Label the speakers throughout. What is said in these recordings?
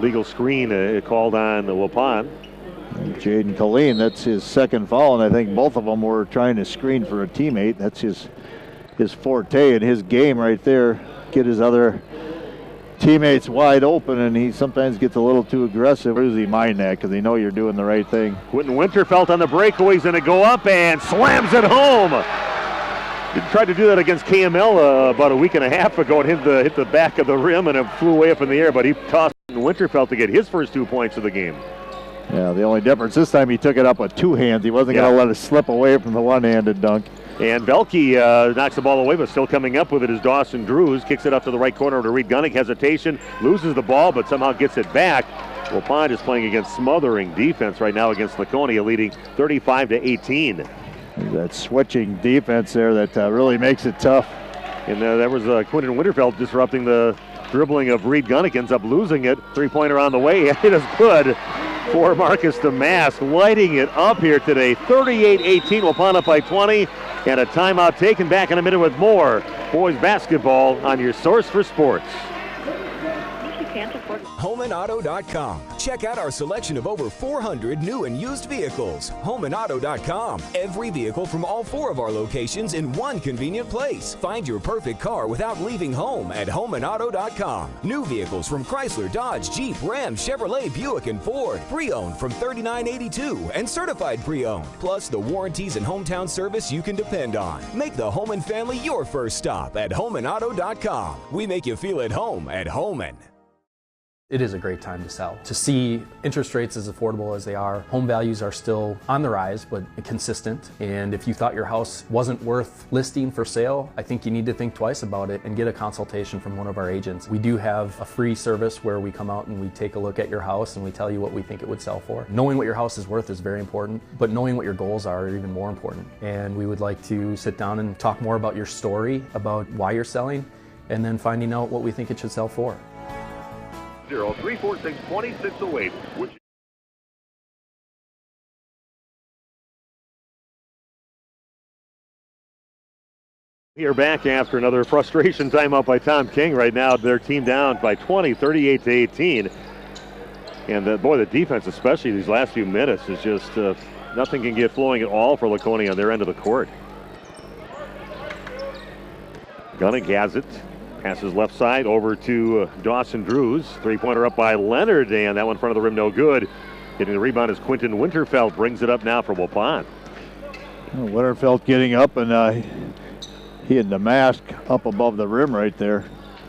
Speaker 1: Legal screen called on Waupun.
Speaker 2: Jaden Colleen, that's his second foul, and I think both of them were trying to screen for a teammate. That's his forte and his game right there. Get his other teammates wide open, and he sometimes gets a little too aggressive. Where does he mind that? Because they know you're doing the right thing.
Speaker 1: Quentin Winterfeld on the breakaway. He's going to go up and slams it home. He tried to do that against KML about a week and a half ago and hit the back of the rim, and it flew way up in the air, but he tossed Winterfeld to get his first 2 points of the game.
Speaker 2: Yeah, the only difference this time he took it up with two hands. He wasn't going to let it slip away from the one-handed dunk.
Speaker 1: And Velke knocks the ball away, but still coming up with it is Dawson Drews. Kicks it up to the right corner to Reed Gunnick. Hesitation, loses the ball, but somehow gets it back. Waupun is playing against smothering defense right now against Laconia, leading 35-18.
Speaker 2: That switching defense there that really makes it tough.
Speaker 1: And that was Quentin Winterfeld disrupting the dribbling of Reed Gunnick. Ends up losing it. Three-pointer on the way. It is good for Marcus Damask, lighting it up here today. 38-18, Waupun up by 20. And a timeout taken. Back in a minute with more boys basketball on your source for sports.
Speaker 3: HomeandAuto.com. Check out our selection of over 400 new and used vehicles. HomeandAuto.com. Every vehicle from all 4 of our locations in one convenient place. Find your perfect car without leaving home at HomeandAuto.com. New vehicles from Chrysler, Dodge, Jeep, Ram, Chevrolet, Buick, and Ford. Pre-owned from $39.82 and certified pre-owned. Plus the warranties and hometown service you can depend on. Make the Homan family your first stop at HomeandAuto.com. We make you feel at home at Homan.
Speaker 4: It is a great time to sell. To see interest rates as affordable as they are, home values are still on the rise, but consistent. And if you thought your house wasn't worth listing for sale, I think you need to think twice about it and get a consultation from one of our agents. We do have a free service where we come out and we take a look at your house and we tell you what we think it would sell for. Knowing what your house is worth is very important, but knowing what your goals are even more important. And we would like to sit down and talk more about your story, about why you're selling, and then finding out what we think it should sell for.
Speaker 1: 346-2608. Here back after another frustration timeout by Tom King. Right now, their team down by 20, 38-18. And boy, the defense, especially these last few minutes, is just nothing can get flowing at all for Laconia on their end of the court. Gunnick has it. Passes left side over to Dawson Drews. Three-pointer up by Leonard, and that one in front of the rim, no good. Getting the rebound is Quentin Winterfeld. Brings it up now for Waupun.
Speaker 2: Winterfeld getting up, and he and Damask up above the rim right there.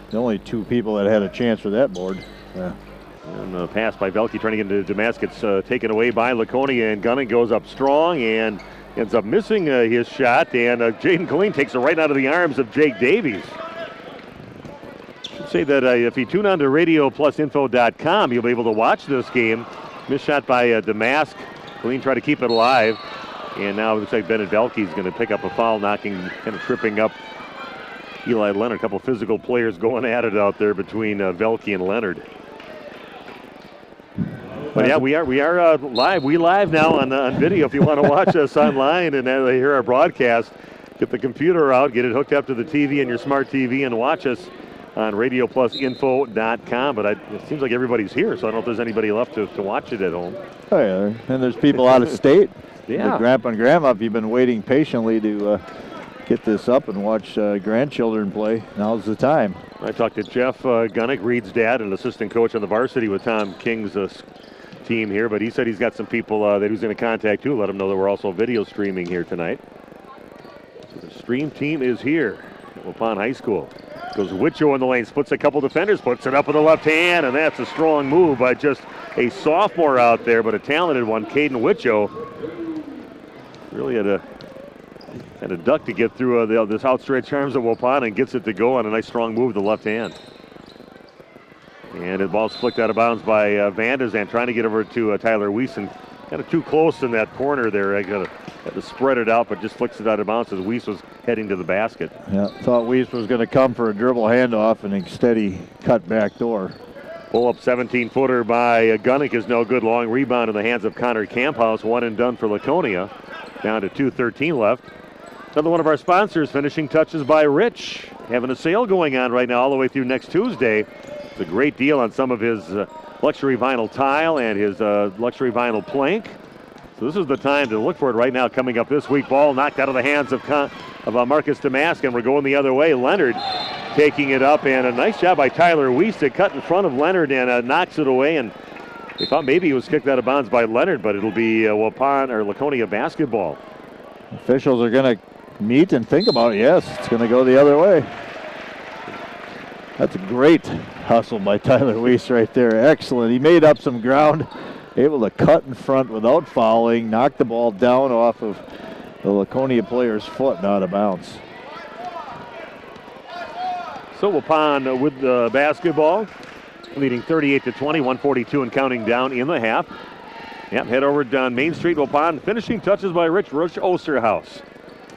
Speaker 2: The only two people that had a chance for that board. Yeah.
Speaker 1: And the pass by Velke trying to get into Damask. It's taken away by Laconia, and Gunnick goes up strong and ends up missing his shot. And Jaden Colleen takes it right out of the arms of Jake Davies. Say that if you tune on to RadioPlusInfo.com, you'll be able to watch this game. Missed shot by Damask. Colleen tried to keep it alive. And now it looks like Bennett Velke is going to pick up a foul, kind of tripping up Eli Leonard. A couple physical players going at it out there between Velke and Leonard. But yeah, we are live. We live now on video. If you want to watch us online and hear our broadcast, get the computer out, get it hooked up to the TV and your smart TV, and watch us on RadioPlusInfo.com. But it seems like everybody's here, so I don't know if there's anybody left to watch it at home.
Speaker 2: Oh, yeah, and there's people out of state.
Speaker 1: Yeah.
Speaker 2: Grandpa and Grandma, if you've been waiting patiently to get this up and watch grandchildren play, now's the time.
Speaker 1: I talked to Jeff Gunnick, Reed's dad, and assistant coach on the varsity with Tom King's team here, but he said he's got some people that he was going to contact too, let him know that we're also video streaming here tonight. So the stream team is here at Waupun High School. Goes Wicho in the lane, splits a couple defenders, puts it up with the left hand, and that's a strong move by just a sophomore out there, but a talented one, Caden Wicho. Really had a duck to get through this outstretched arms of Waupun and gets it to go on a nice strong move with the left hand. And the ball's flicked out of bounds by Vandezan, trying to get over to Tyler Wiesen. Kind of too close in that corner there. I had to spread it out, but just flicks it out of bounds as Wies was heading to the basket.
Speaker 2: Yeah, thought Wies was going to come for a dribble handoff, and instead he cut back door.
Speaker 1: Pull-up 17-footer by Gunnick is no good. Long rebound in the hands of Connor Camphouse. One and done for Laconia. Down to 2:13 left. Another one of our sponsors, Finishing Touches by Rich. Having a sale going on right now all the way through next Tuesday. It's a great deal on some of his luxury vinyl tile and his luxury vinyl plank. So this is the time to look for it right now coming up this week. Ball knocked out of the hands of Marcus Damask, and we're going the other way. Leonard taking it up, and a nice job by Tyler Weiss to cut in front of Leonard and knocks it away. And they thought maybe he was kicked out of bounds by Leonard, but it'll be Waupun or Laconia basketball.
Speaker 2: Officials are going to meet and think about it. Yes, it's going to go the other way. That's a great hustle by Tyler Weiss right there. Excellent. He made up some ground, able to cut in front without fouling, knock the ball down off of the Laconia player's foot and out of bounds.
Speaker 1: So Waupun with the basketball, leading 38-20, 142 and counting down in the half. Yep, head over down Main Street, Waupun. Finishing touches by Rich Osterhaus.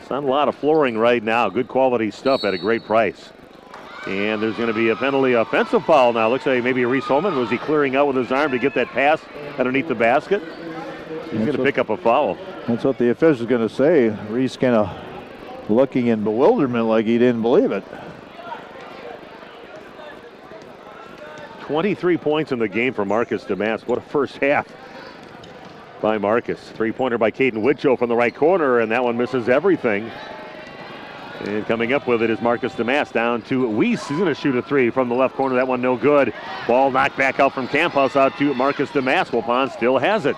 Speaker 1: It's not a lot of flooring right now. Good quality stuff at a great price. And there's going to be a penalty, offensive foul now. Looks like maybe Reese Holman. Was he clearing out with his arm to get that pass underneath the basket? He's going to pick up a foul.
Speaker 2: That's what the official's going to say. Reese kind of looking in bewilderment like he didn't believe it.
Speaker 1: 23 points in the game for Marcus Damask. What a first half by Marcus. Three-pointer by Caden Witcho from the right corner, and that one misses everything. And coming up with it is Marcus Damask down to Weiss. He's going to shoot a three from the left corner. That one no good. Ball knocked back out from Camphouse out to Marcus Damask. Waupun still has it.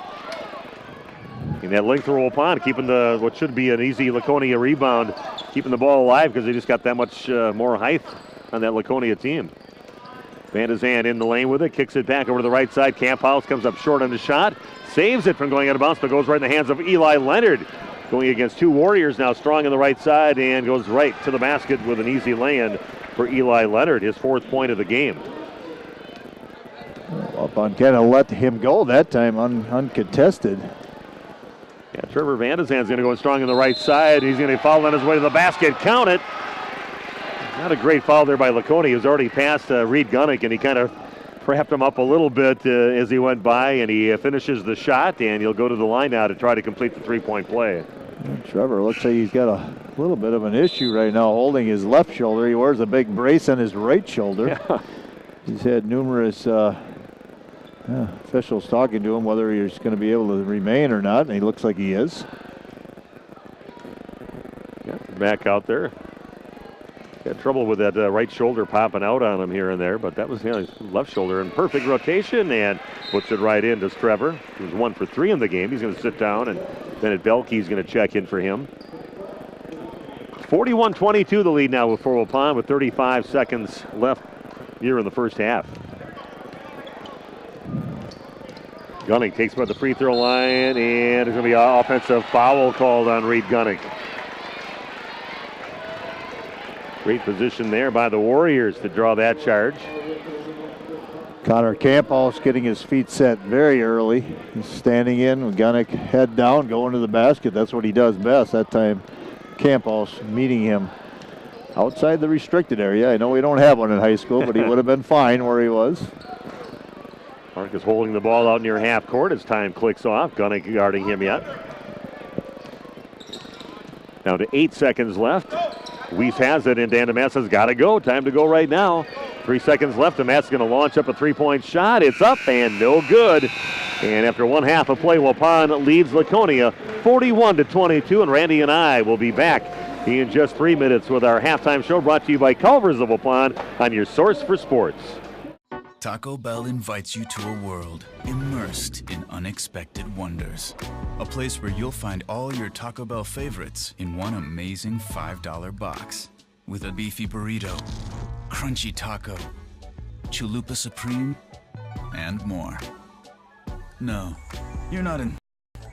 Speaker 1: And that length for Waupun, keeping what should be an easy Laconia rebound, keeping the ball alive because they just got that much more height on that Laconia team. Van de Zandt in the lane with it, kicks it back over to the right side. Camphouse comes up short on the shot, saves it from going out of bounds, but goes right in the hands of Eli Leonard. Going against two Warriors now, strong on the right side, and goes right to the basket with an easy lay-in for Eli Leonard, his fourth point of the game.
Speaker 2: Waupun kind of let him go that time, uncontested.
Speaker 1: Yeah, Trevor Van de Zandt's going to go strong on the right side. He's going to foul on his way to the basket. Count it. Not a great foul there by Laconia. He was already past Reed Gunnick, and he kind of prepped him up a little bit as he went by, and he finishes the shot, and he'll go to the line now to try to complete the three-point play.
Speaker 2: Trevor looks like he's got a little bit of an issue right now holding his left shoulder. He wears a big brace on his right shoulder.
Speaker 1: Yeah.
Speaker 2: He's had numerous officials talking to him whether he's going to be able to remain or not, and he looks like he is.
Speaker 1: Yeah, back out there. Had trouble with that right shoulder popping out on him here and there, but that was his left shoulder in perfect rotation and puts it right in. Does Trevor? He was 1 for 3 in the game. He's going to sit down, and Bennett Belkey's going to check in for him. 41-22 the lead now for Waupun with 35 seconds left here in the first half. Gunnick takes him at the free throw line, and there's going to be an offensive foul called on Reed Gunnick. Great position there by the Warriors to draw that charge.
Speaker 2: Connor Camphouse getting his feet set very early. He's standing in with Gunnick head down, going to the basket. That's what he does best. That time, Camphouse meeting him outside the restricted area. I know we don't have one in high school, but he would have been fine where he was.
Speaker 1: Marcus holding the ball out near half court as time clicks off. Gunnick guarding him yet. Down to 8 seconds left. Weiss has it, and Dan Damask has got to go. Time to go right now. 3 seconds left. Damask is going to launch up a three-point shot. It's up and no good. And after one half of play, Waupun leads Laconia 41-22. And Randy and I will be back in just 3 minutes with our halftime show brought to you by Culver's of Waupun on your source for sports.
Speaker 5: Taco Bell invites you to a world immersed in unexpected wonders. A place where you'll find all your Taco Bell favorites in one amazing $5 box. With a beefy burrito, crunchy taco, chalupa supreme, and more. No, you're not in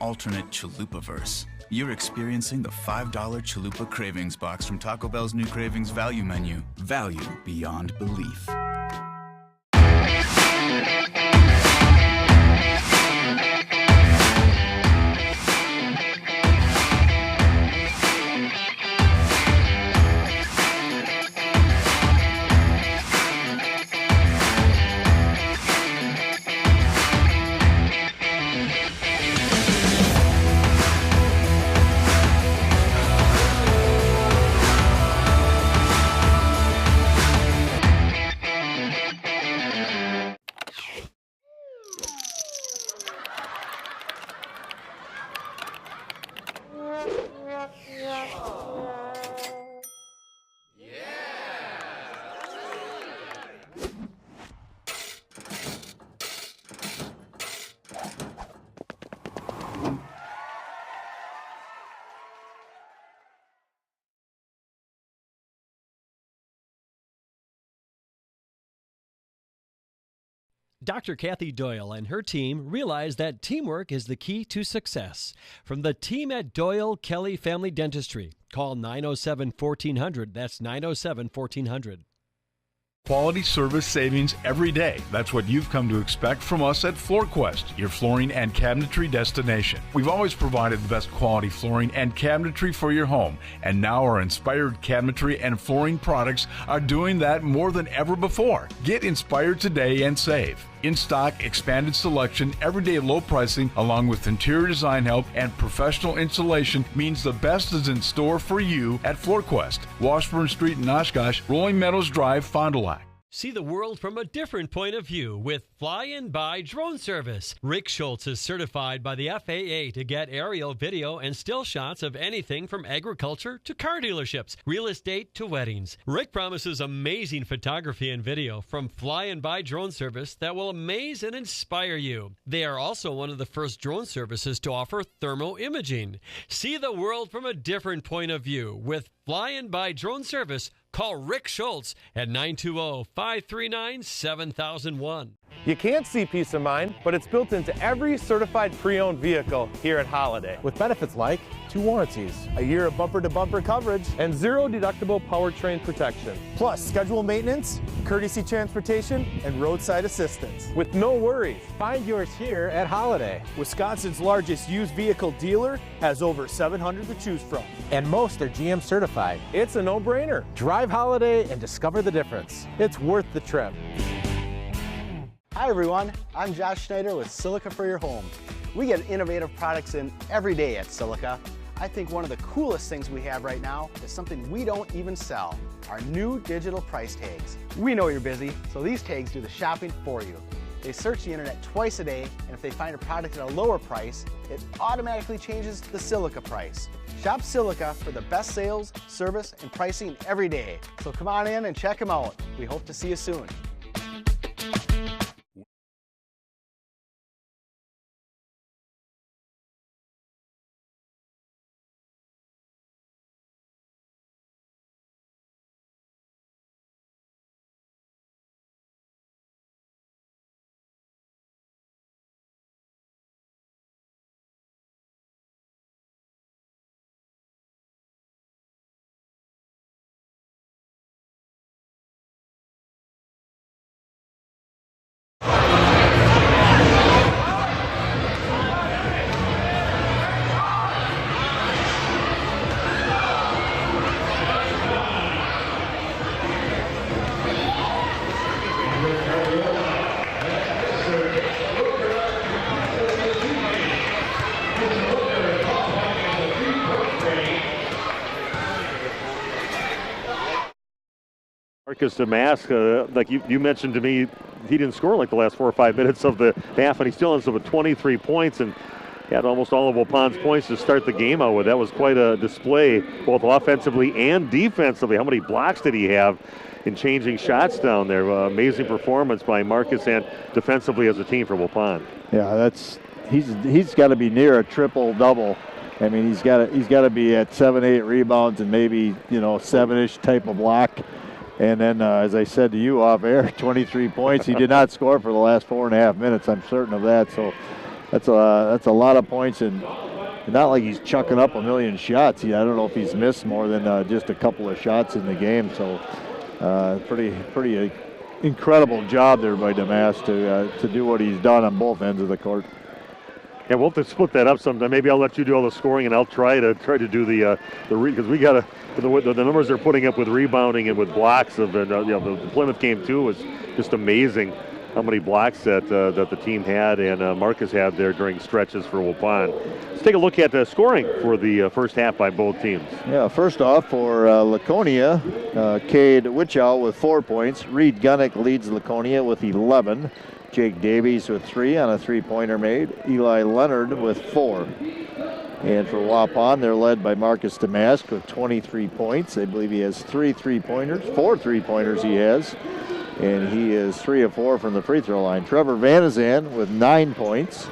Speaker 5: alternate chalupa-verse. You're experiencing the $5 Chalupa Cravings Box from Taco Bell's new Cravings Value Menu. Value beyond belief.
Speaker 6: Dr. Kathy Doyle and her team realize that teamwork is the key to success. From the team at Doyle Kelly Family Dentistry, call 907-1400. That's 907-1400.
Speaker 7: Quality service savings every day. That's what you've come to expect from us at FloorQuest, your flooring and cabinetry destination. We've always provided the best quality flooring and cabinetry for your home, and now our inspired cabinetry and flooring products are doing that more than ever before. Get inspired today and save. In stock, expanded selection, everyday low pricing, along with interior design help and professional installation means the best is in store for you at FloorQuest, Washburn Street in Oshkosh, Rolling Meadows Drive, Fond du Lac.
Speaker 6: See the world from a different point of view with Fly-In-By Drone Service. Rick Schultz is certified by the FAA to get aerial video and still shots of anything from agriculture to car dealerships, real estate to weddings. Rick promises amazing photography and video from Fly-In-By Drone Service that will amaze and inspire you. They are also one of the first drone services to offer thermal imaging. See the world from a different point of view with Fly-In-By Drone Service. Call Rick Schultz at 920-539-7001.
Speaker 8: You can't see peace of mind, but it's built into every certified pre-owned vehicle here at Holiday. With benefits like 2 warranties, a year of bumper-to-bumper coverage, and 0 deductible powertrain protection. Plus, scheduled maintenance, courtesy transportation, and roadside assistance. With no worries. Find yours here at Holiday. Wisconsin's largest used vehicle dealer has over 700 to choose from. And most are GM certified. It's a no-brainer. Drive Holiday and discover the difference. It's worth the trip.
Speaker 9: Hi everyone, I'm Josh Schneider with Silica for Your Home. We get innovative products in every day at Silica. I think one of the coolest things we have right now is something we don't even sell, our new digital price tags. We know you're busy, so these tags do the shopping for you. They search the internet twice a day, and if they find a product at a lower price, it automatically changes the Silica price. Shop Silica for the best sales, service, and pricing every day. So come on in and check them out. We hope to see you soon.
Speaker 1: Marcus Damask, like you mentioned to me, he didn't score like the last 4 or 5 minutes of the half, and he still ends up with 23 points and had almost all of Waupun's points to start the game out with. That was quite a display, both offensively and defensively. How many blocks did he have in changing shots down there? Amazing performance by Marcus and defensively as a team for Waupun.
Speaker 2: Yeah, he's got to be near a triple-double. I mean, he's got to be at 7-8 rebounds and maybe 7-ish type of block. And then, as I said to you off air, 23 points. He did not score for the last 4.5 minutes. I'm certain of that. So that's a lot of points, and not like he's chucking up a million shots. I don't know if he's missed more than just a couple of shots in the game. So pretty incredible job there by Damas to do what he's done on both ends of the court.
Speaker 1: Yeah, we'll have to split that up sometime. Maybe I'll let you do all the scoring, and I'll try to do the because we got the numbers they're putting up with rebounding and with blocks of the Plymouth game too was just amazing. How many blocks that the team had and Marcus had there during stretches for Waupun. Let's take a look at the scoring for the first half by both teams.
Speaker 2: Yeah, first off for Laconia, Cade Wichow with 4 points. Reed Gunnick leads Laconia with 11. Jake Davies with 3 on a three-pointer made. Eli Leonard with 4. And for Waupun, they're led by Marcus Damask with 23 points. I believe he has 4 three-pointers he has. And he is 3 of 4 from the free throw line. Trevor Vanazan with 9 points.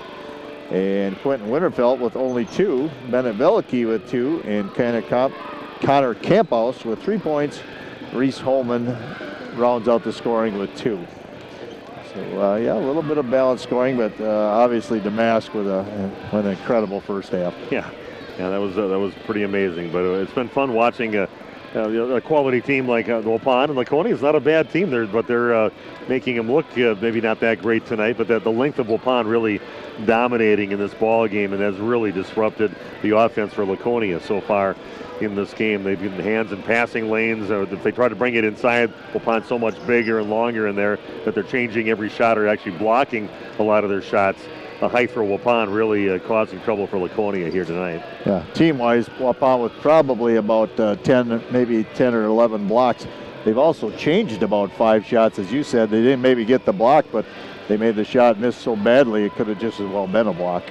Speaker 2: And Quentin Winterfeld with only 2. Bennett Velicky with 2. And Connor Camphouse with 3 points. Reese Holman rounds out the scoring with 2. So, yeah, a little bit of balanced scoring, but obviously Damask with an incredible first half.
Speaker 1: Yeah, that was pretty amazing. But it's been fun watching a quality team like Waupun and Laconia. Is not a bad team there, but they're making them look maybe not that great tonight. But the length of Waupun really dominating in this ball game, and has really disrupted the offense for Laconia so far in this game. They've been hands in passing lanes. If they try to bring it inside, Waupun's so much bigger and longer in there that they're changing every shot or actually blocking a lot of their shots. The height for Waupun really causing trouble for Laconia here tonight.
Speaker 2: Yeah, team-wise, Waupun with probably about 10, maybe 10 or 11 blocks. They've also changed about 5 shots, as you said. They didn't maybe get the block, but they made the shot miss so badly it could have just as well been a block.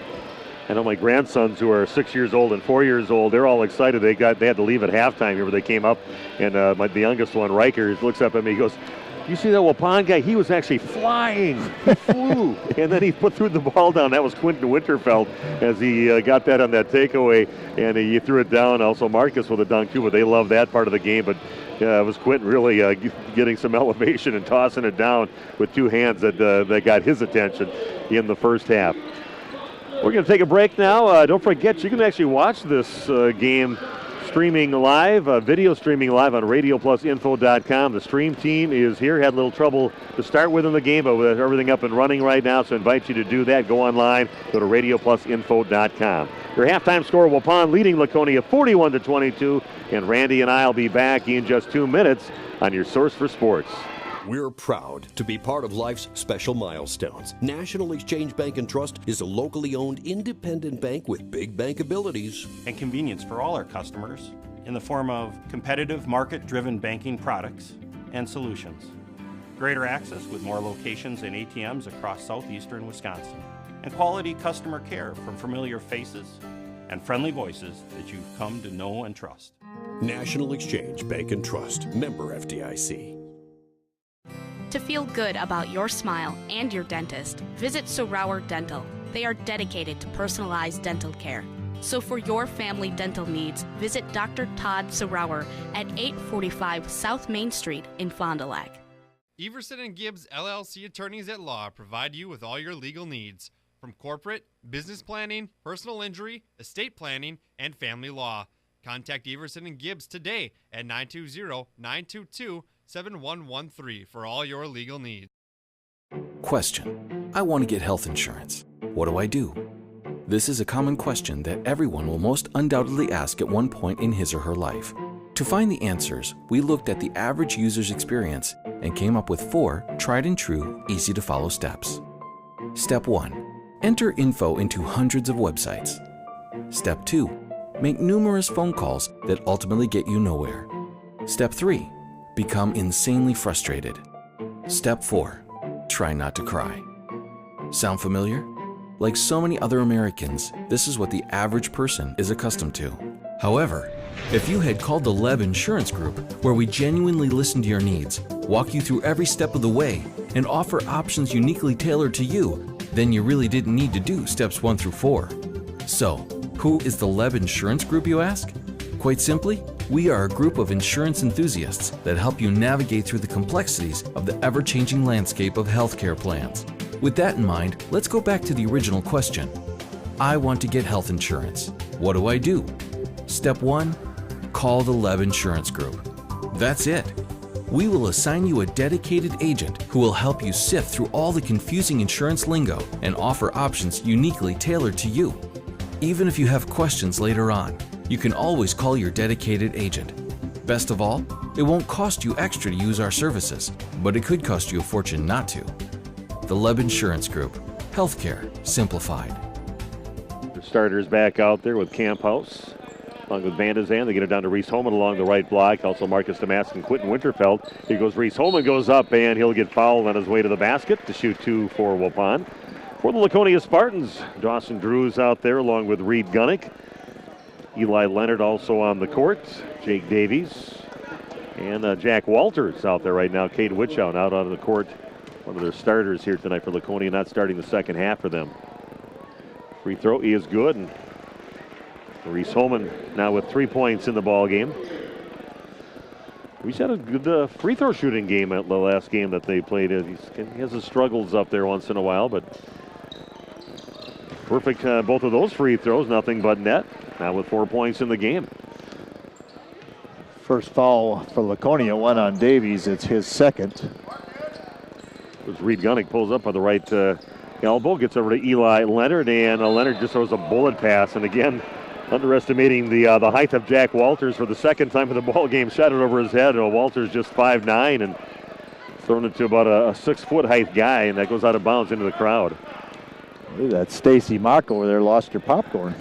Speaker 1: I know my grandsons, who are 6 years old and 4 years old, they're all excited. They had to leave at halftime here, but they came up, and the youngest one, Riker, looks up at me. He goes, "You see that Waupun guy? He was actually flying. He flew." And then he threw the ball down. That was Quentin Winterfeld as he got that on that takeaway, and he threw it down. Also Marcus with a dunk too, but they love that part of the game. But it was Quentin really getting some elevation and tossing it down with 2 hands that got his attention in the first half. We're going to take a break now. Don't forget, you can actually watch this game streaming live, video streaming live on RadioPlusInfo.com. The stream team is here. Had a little trouble to start with in the game, but with everything up and running right now, so I invite you to do that. Go online, go to RadioPlusInfo.com. Your halftime score, Waupun leading Laconia 41-22, and Randy and I will be back in just 2 minutes on your source for sports.
Speaker 10: We're proud to be part of life's special milestones. National Exchange Bank and Trust is a locally owned independent bank with big bank abilities
Speaker 11: and convenience for all our customers in the form of competitive market-driven banking products and solutions. Greater access with more locations and ATMs across southeastern Wisconsin. And quality customer care from familiar faces and friendly voices that you've come to know and trust.
Speaker 10: National Exchange Bank and Trust, member FDIC.
Speaker 12: To feel good about your smile and your dentist, visit Sorauer Dental. They are dedicated to personalized dental care. So for your family dental needs, visit Dr. Todd Sorauer at 845 South Main Street in Fond du Lac.
Speaker 13: Everson and Gibbs LLC attorneys at law provide you with all your legal needs, from corporate, business planning, personal injury, estate planning, and family law. Contact Everson and Gibbs today at 920-922-7113 for all your legal needs.
Speaker 14: Question: I want to get health insurance. What do I do? This is a common question that everyone will most undoubtedly ask at one point in his or her life. To find the answers, we looked at the average user's experience and came up with 4 tried and true, easy to follow steps. Step 1. Enter info into hundreds of websites. Step 2. Make numerous phone calls that ultimately get you nowhere. Step 3. Become insanely frustrated. Step 4. Try not to cry. Sound familiar? Like so many other Americans, this is what the average person is accustomed to. However, if you had called the Leb Insurance Group, where we genuinely listen to your needs, walk you through every step of the way, and offer options uniquely tailored to you, then you really didn't need to do steps 1 through 4. So, who is the Leb Insurance Group, you ask? Quite simply, we are a group of insurance enthusiasts that help you navigate through the complexities of the ever-changing landscape of healthcare plans. With that in mind, let's go back to the original question. I want to get health insurance. What do I do? Step 1, call the Leb Insurance Group. That's it. We will assign you a dedicated agent who will help you sift through all the confusing insurance lingo and offer options uniquely tailored to you. Even if you have questions later on, you can always call your dedicated agent. Best of all, it won't cost you extra to use our services, but it could cost you a fortune not to. The Leb Insurance Group. Healthcare simplified.
Speaker 1: The starters back out there with Camp House, along with Van de Zan. They get it down to Reese Holman along the right block. Also Marcus Damask and Quentin Winterfeld. Here goes Reese Holman, goes up, and he'll get fouled on his way to the basket to shoot 2 for Waupun. For the Laconia Spartans, Dawson Drews out there along with Reed Gunnick. Eli Leonard also on the court. Jake Davies. And Jack Walters out there right now. Cade Witchow out on the court. One of their starters here tonight for Laconia, not starting the second half for them. Free throw is good. And Reese Holman now with 3 points in the ball game. He's had a good free throw shooting game at the last game that they played. He has his struggles up there once in a while, but perfect both of those free throws, nothing but net. Now with 4 points in the game.
Speaker 2: First foul for Laconia went on Davies. It's his second.
Speaker 1: As Reed Gunnick pulls up on the right elbow, gets over to Eli Leonard, and Leonard just throws a bullet pass. And again, underestimating the height of Jack Walters for the second time in the ball game. Shot it over his head. Walters just 5'9", and thrown it to about a 6-foot height guy, and that goes out of bounds into the crowd.
Speaker 2: Look at that Stacy Mock over there lost her popcorn.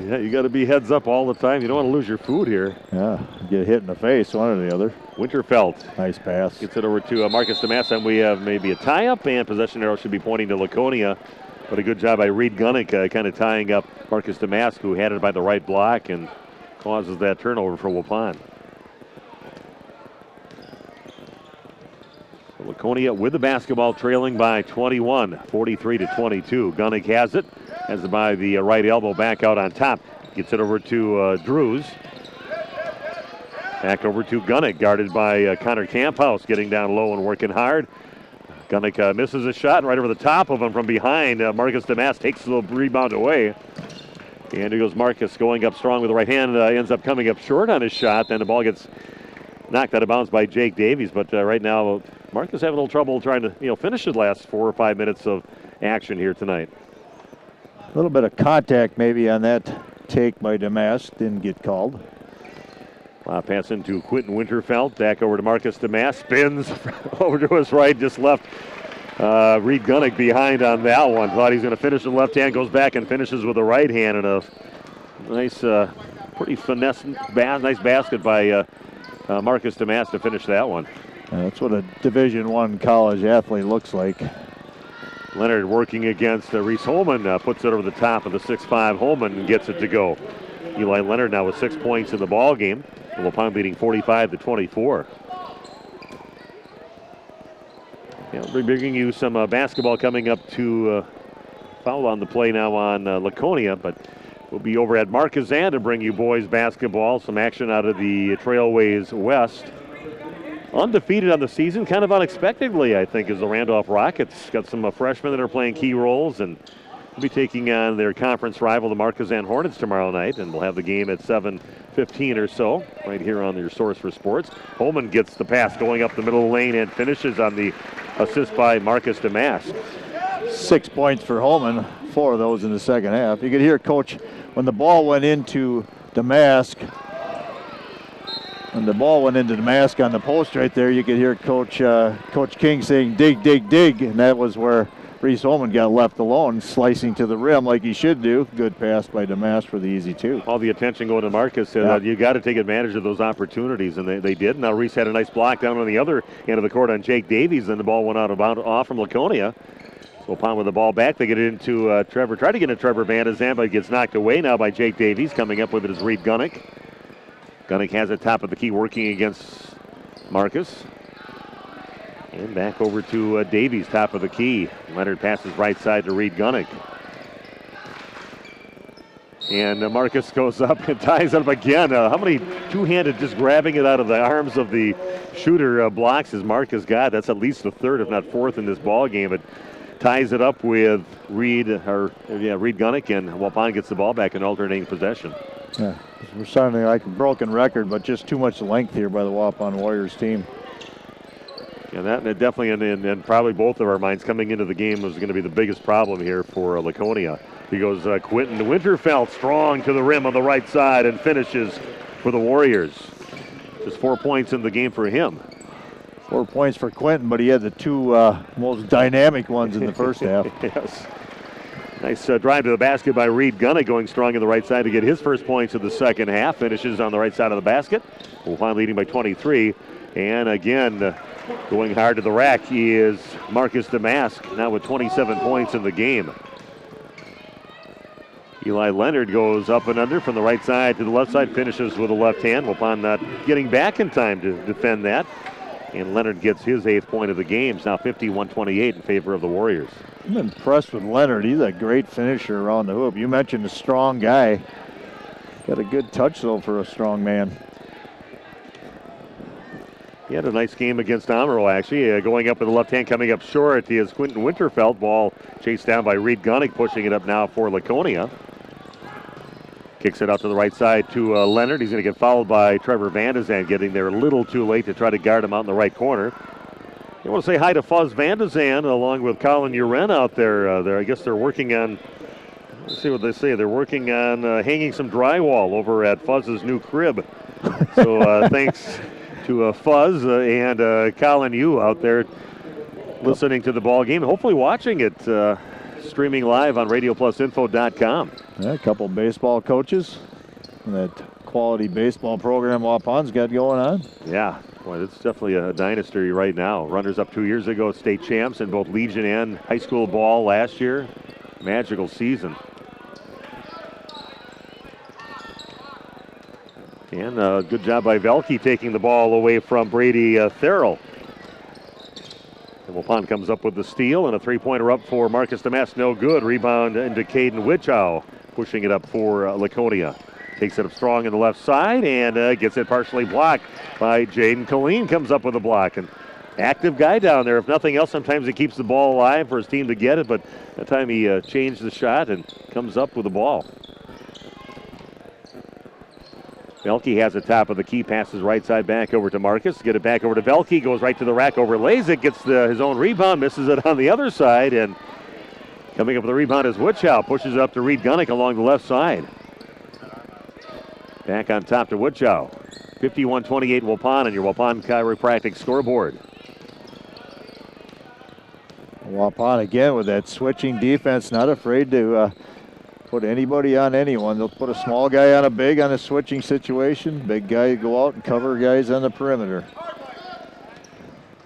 Speaker 1: Yeah, you got to be heads up all the time. You don't want to lose your food here.
Speaker 2: Yeah, get hit in the face, one or the other.
Speaker 1: Winterfeld.
Speaker 2: Nice pass.
Speaker 1: Gets it over to Marcus DeMass, and we have maybe a tie-up, and possession arrow should be pointing to Laconia. But a good job by Reed Gunnick kind of tying up Marcus DeMass, who had it by the right block and causes that turnover for Waupun. So Laconia with the basketball, trailing by 21, 43-22. Gunnick has it by the right elbow, back out on top. Gets it over to Drews. Back over to Gunnick, guarded by Connor Camphouse, getting down low and working hard. Gunnick misses a shot, and right over the top of him from behind, Marcus DeMass takes the rebound away. And here goes Marcus going up strong with the right hand, ends up coming up short on his shot. Then the ball gets knocked out of bounds by Jake Davies. But right now, Marcus having a little trouble trying to finish the last 4 or 5 minutes of action here tonight.
Speaker 2: A little bit of contact maybe on that take by DeMass, didn't get called.
Speaker 1: Pass into Quentin Winterfeld, back over to Marcus DeMass, spins over to his right, just left Reed Gunnick behind on that one. Thought he's going to finish with the left hand, goes back and finishes with the right hand, and a nice, pretty finesse, nice basket by Marcus DeMass to finish that one.
Speaker 2: That's what a Division I college athlete looks like.
Speaker 1: Leonard working against Reese Holman, puts it over the top of the 6'5 Holman and gets it to go. Eli Leonard now with 6 points in the ball game. Waupun leading 45-24. Yeah, we'll be bringing you some basketball coming up to foul on the play now on Laconia, but we'll be over at Marquezan to bring you boys basketball. Some action out of the Trailways West. Undefeated on the season, kind of unexpectedly, I think, is the Randolph Rockets. Got some freshmen that are playing key roles, and will be taking on their conference rival, the Marquezan Hornets, tomorrow night, and we'll have the game at 7:15 or so, right here on your source for sports. Holman gets the pass going up the middle of the lane and finishes on the assist by Marcus DeMass.
Speaker 2: 6 points for Holman, 4 of those in the second half. You could hear Coach, when the ball went into DeMask, on the post right there, you could hear Coach King saying, dig, dig, dig, and that was where Reese Holman got left alone, slicing to the rim like he should do. Good pass by DeMass for the easy 2.
Speaker 1: All the attention going to Marcus. You got to take advantage of those opportunities, and they did. Now Reese had a nice block down on the other end of the court on Jake Davies, and the ball went off from Laconia. So Waupun with the ball back, they get it into Trevor. Tried to get into Trevor Van de Zand, but it gets knocked away now by Jake Davies. Coming up with it is Reed Gunnick. Gunnick has it top of the key, working against Marcus. And back over to Davies, top of the key. Leonard passes right side to Reed Gunnick. And Marcus goes up and ties up again. How many two-handed just grabbing it out of the arms of the shooter blocks has Marcus got? That's at least the third, if not fourth, in this ball game. It ties it up with Reed Gunnick, and Waupun gets the ball back in alternating possession.
Speaker 2: Yeah, we're sounding like a broken record, but just too much length here by the Waupun Warriors team.
Speaker 1: Yeah, that definitely, and probably both of our minds coming into the game was going to be the biggest problem here for Laconia. He goes Quentin Winterfeld strong to the rim on the right side and finishes for the Warriors. Just 4 points in the game for him.
Speaker 2: 4 points for Quentin, but he had the 2 most dynamic ones in the first half.
Speaker 1: Yes. Nice drive to the basket by Reed Gunnick, going strong on the right side to get his first points of the second half. Finishes on the right side of the basket. Waupun leading by 23. And again, going hard to the rack is Marcus DeMask, now with 27 points in the game. Eli Leonard goes up and under from the right side to the left side, finishes with the left hand. Waupun not getting back in time to defend that. And Leonard gets his 8th point of the game. It's now 51-28 in favor of the Warriors.
Speaker 2: I'm impressed with Leonard. He's a great finisher around the hoop. You mentioned a strong guy. Got a good touch, though, for a strong man.
Speaker 1: He had a nice game against Amaro, actually. Going up with the left hand, coming up short. He is Quentin Winterfeld. Ball chased down by Reed Gunnick, pushing it up now for Laconia. Kicks it out to the right side to Leonard. He's going to get fouled by Trevor Vandezan, getting there a little too late to try to guard him out in the right corner. I want to say hi to Fuzz Vandezan along with Colin Uren out there. I guess they're working on, let's see what they say. They're working on hanging some drywall over at Fuzz's new crib. So thanks to Fuzz and Colin Yu out there listening to the ball game. Hopefully watching it streaming live on RadioPlusInfo.com.
Speaker 2: Yeah, a couple baseball coaches. That quality baseball program Waupun's got going on.
Speaker 1: Yeah, boy, it's definitely a dynasty right now. Runners up 2 years ago, state champs in both Legion and high school ball last year. Magical season. And good job by Velke taking the ball away from Brady Therrell. And Waupun comes up with the steal, and a three-pointer up for Marcus Damas. No good. Rebound into Caden Wichow, pushing it up for Laconia. Takes it up strong in the left side and gets it partially blocked by Jaden Colleen. Comes up with a block. And active guy down there. If nothing else, sometimes he keeps the ball alive for his team to get it, but that time he changed the shot and comes up with the ball. Velke has the top of the key, passes right side back over to Marcus. Get it back over to Velke, goes right to the rack, overlays it, gets his own rebound, misses it on the other side, and coming up with the rebound is Wichow. Pushes it up to Reed Gunnick along the left side. Back on top to Wichow. 51-28 Waupun on your Waupun Chiropractic scoreboard.
Speaker 2: Waupun again with that switching defense, not afraid to put anybody on anyone. They'll put a small guy on a big on a switching situation. Big guy go out and cover guys on the perimeter.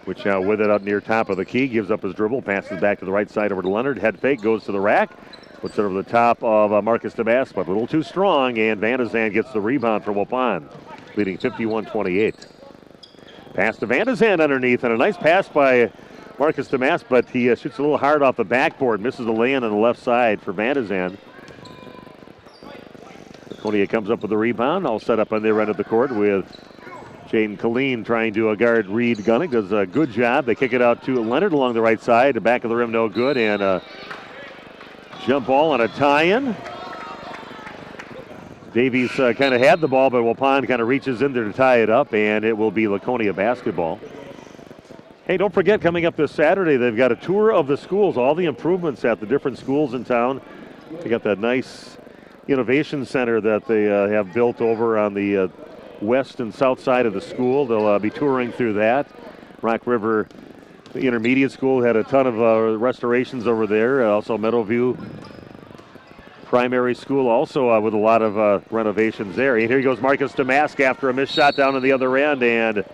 Speaker 1: Wichow with it up near top of the key, gives up his dribble, passes back to the right side over to Leonard. Head fake, goes to the rack, puts it over the top of Marcus Damas, but a little too strong, and Vandezan gets the rebound for Waupun, leading 51-28. Pass to Vandezan underneath, and a nice pass by Marcus Damas, but he shoots a little hard off the backboard, misses the lay-in on the left side for Vandezan. Laconia comes up with the rebound, all set up on their end of the court with Jaden Colleen trying to guard Reed Gunnick. Does a good job. They kick it out to Leonard along the right side. The back of the rim, no good. And jump ball on a tie-in. Davies kind of had the ball, but Waupun kind of reaches in there to tie it up, and it will be Laconia basketball. Hey, don't forget, coming up this Saturday, they've got a tour of the schools, all the improvements at the different schools in town. They got that nice innovation center that they have built over on the west and south side of the school. They'll be touring through that. Rock River Intermediate School had a ton of restorations over there. Also Meadowview Primary School also with a lot of renovations there. And here goes Marcus Damas after a missed shot down on the other end, and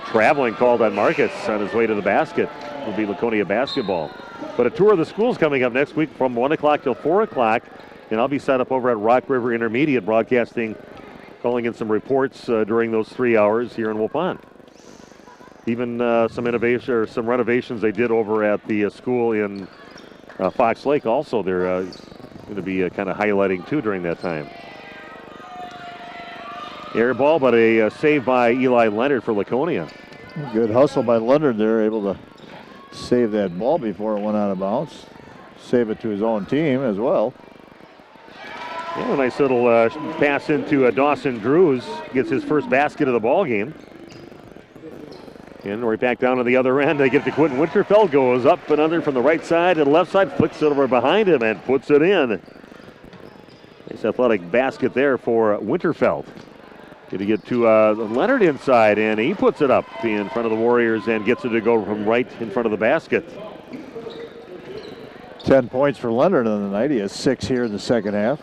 Speaker 1: traveling called on Marcus on his way to the basket. Will be Laconia basketball. But a tour of the schools coming up next week from 1 o'clock till 4 o'clock. And I'll be set up over at Rock River Intermediate broadcasting, calling in some reports during those 3 hours here in Waupun. Even some innovation or some renovations they did over at the school in Fox Lake also they're going to be kind of highlighting too during that time. Air ball, but a save by Eli Leonard for Laconia.
Speaker 2: Good hustle by Leonard there, able to save that ball before it went out of bounds. Save it to his own team as well.
Speaker 1: Yeah, a nice little pass into Dawson Drews. Gets his first basket of the ball game. And right back down to the other end. They get to Quentin Winterfeld. Goes up and under from the right side to the left side. Flicks it over behind him and puts it in. Nice athletic basket there for Winterfeld. Going to get to Leonard inside, and he puts it up in front of the Warriors and gets it to go from right in front of the basket.
Speaker 2: 10 points for Leonard on the night. He has 6 here in the second half.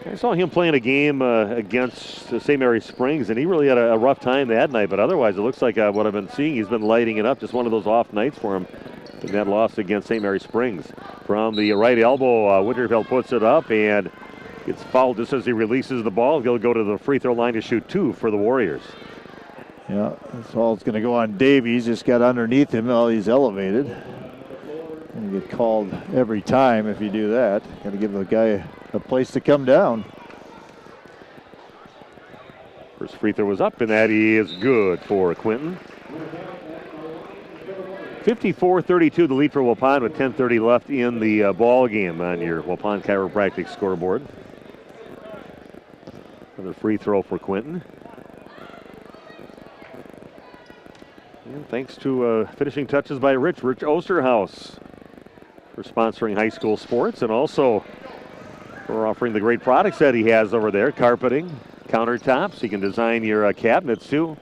Speaker 1: I saw him playing a game against St. Mary Springs, and he really had a rough time that night. But otherwise, it looks like what I've been seeing, he's been lighting it up. Just one of those off nights for him in that loss against St. Mary Springs. From the right elbow, Winterfeld puts it up and gets fouled just as he releases the ball. He'll go to the free throw line to shoot 2 for the Warriors.
Speaker 2: Yeah, that's all it's going to go on Davies. Just got underneath him while he's elevated. And you get called every time if you do that. Got to give the guy a place to come down.
Speaker 1: First free throw was up, and that is good for Quinton. 54-32, the lead for Waupun with 10:30 left in the ball game on your Waupun Chiropractic scoreboard. Another free throw for Quinton. And thanks to finishing touches by Rich Osterhaus for sponsoring high school sports, and also for offering the great products that he has over there, carpeting, countertops. You can design your cabinets too.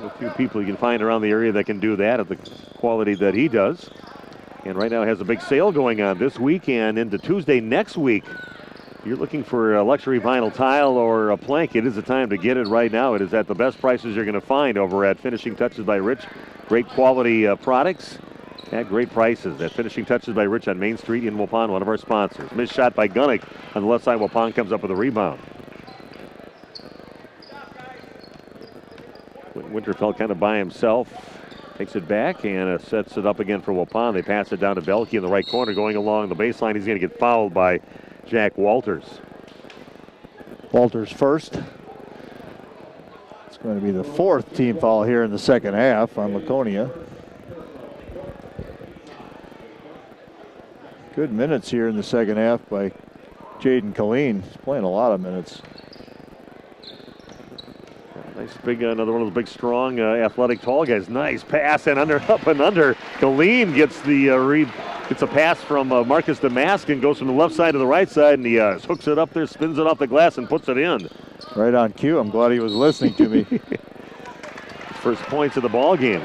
Speaker 1: A few people you can find around the area that can do that at the quality that he does. And right now has a big sale going on this week and into Tuesday next week. If you're looking for a luxury vinyl tile or a plank, it is the time to get it right now. It is at the best prices you're going to find over at Finishing Touches by Rich. Great quality products at great prices. At Finishing Touches by Rich on Main Street in Waupun, one of our sponsors. Missed shot by Gunnick on the left side. Waupun comes up with a rebound. Winterfeld kind of by himself. Takes it back and sets it up again for Waupun. They pass it down to Belke in the right corner. Going along the baseline, he's going to get fouled by Jack Walters.
Speaker 2: Walters first. It's going to be the fourth team foul here in the second half on Laconia. Good minutes here in the second half by Jaden Colleen. He's playing a lot of minutes.
Speaker 1: Nice big, another one of those big, strong, athletic, tall guys. Nice pass and up and under. Colleen gets the read. Gets a pass from Marcus Damask and goes from the left side to the right side, and he hooks it up there, spins it off the glass, and puts it in.
Speaker 2: Right on cue. I'm glad he was listening to me.
Speaker 1: First points of the ball game.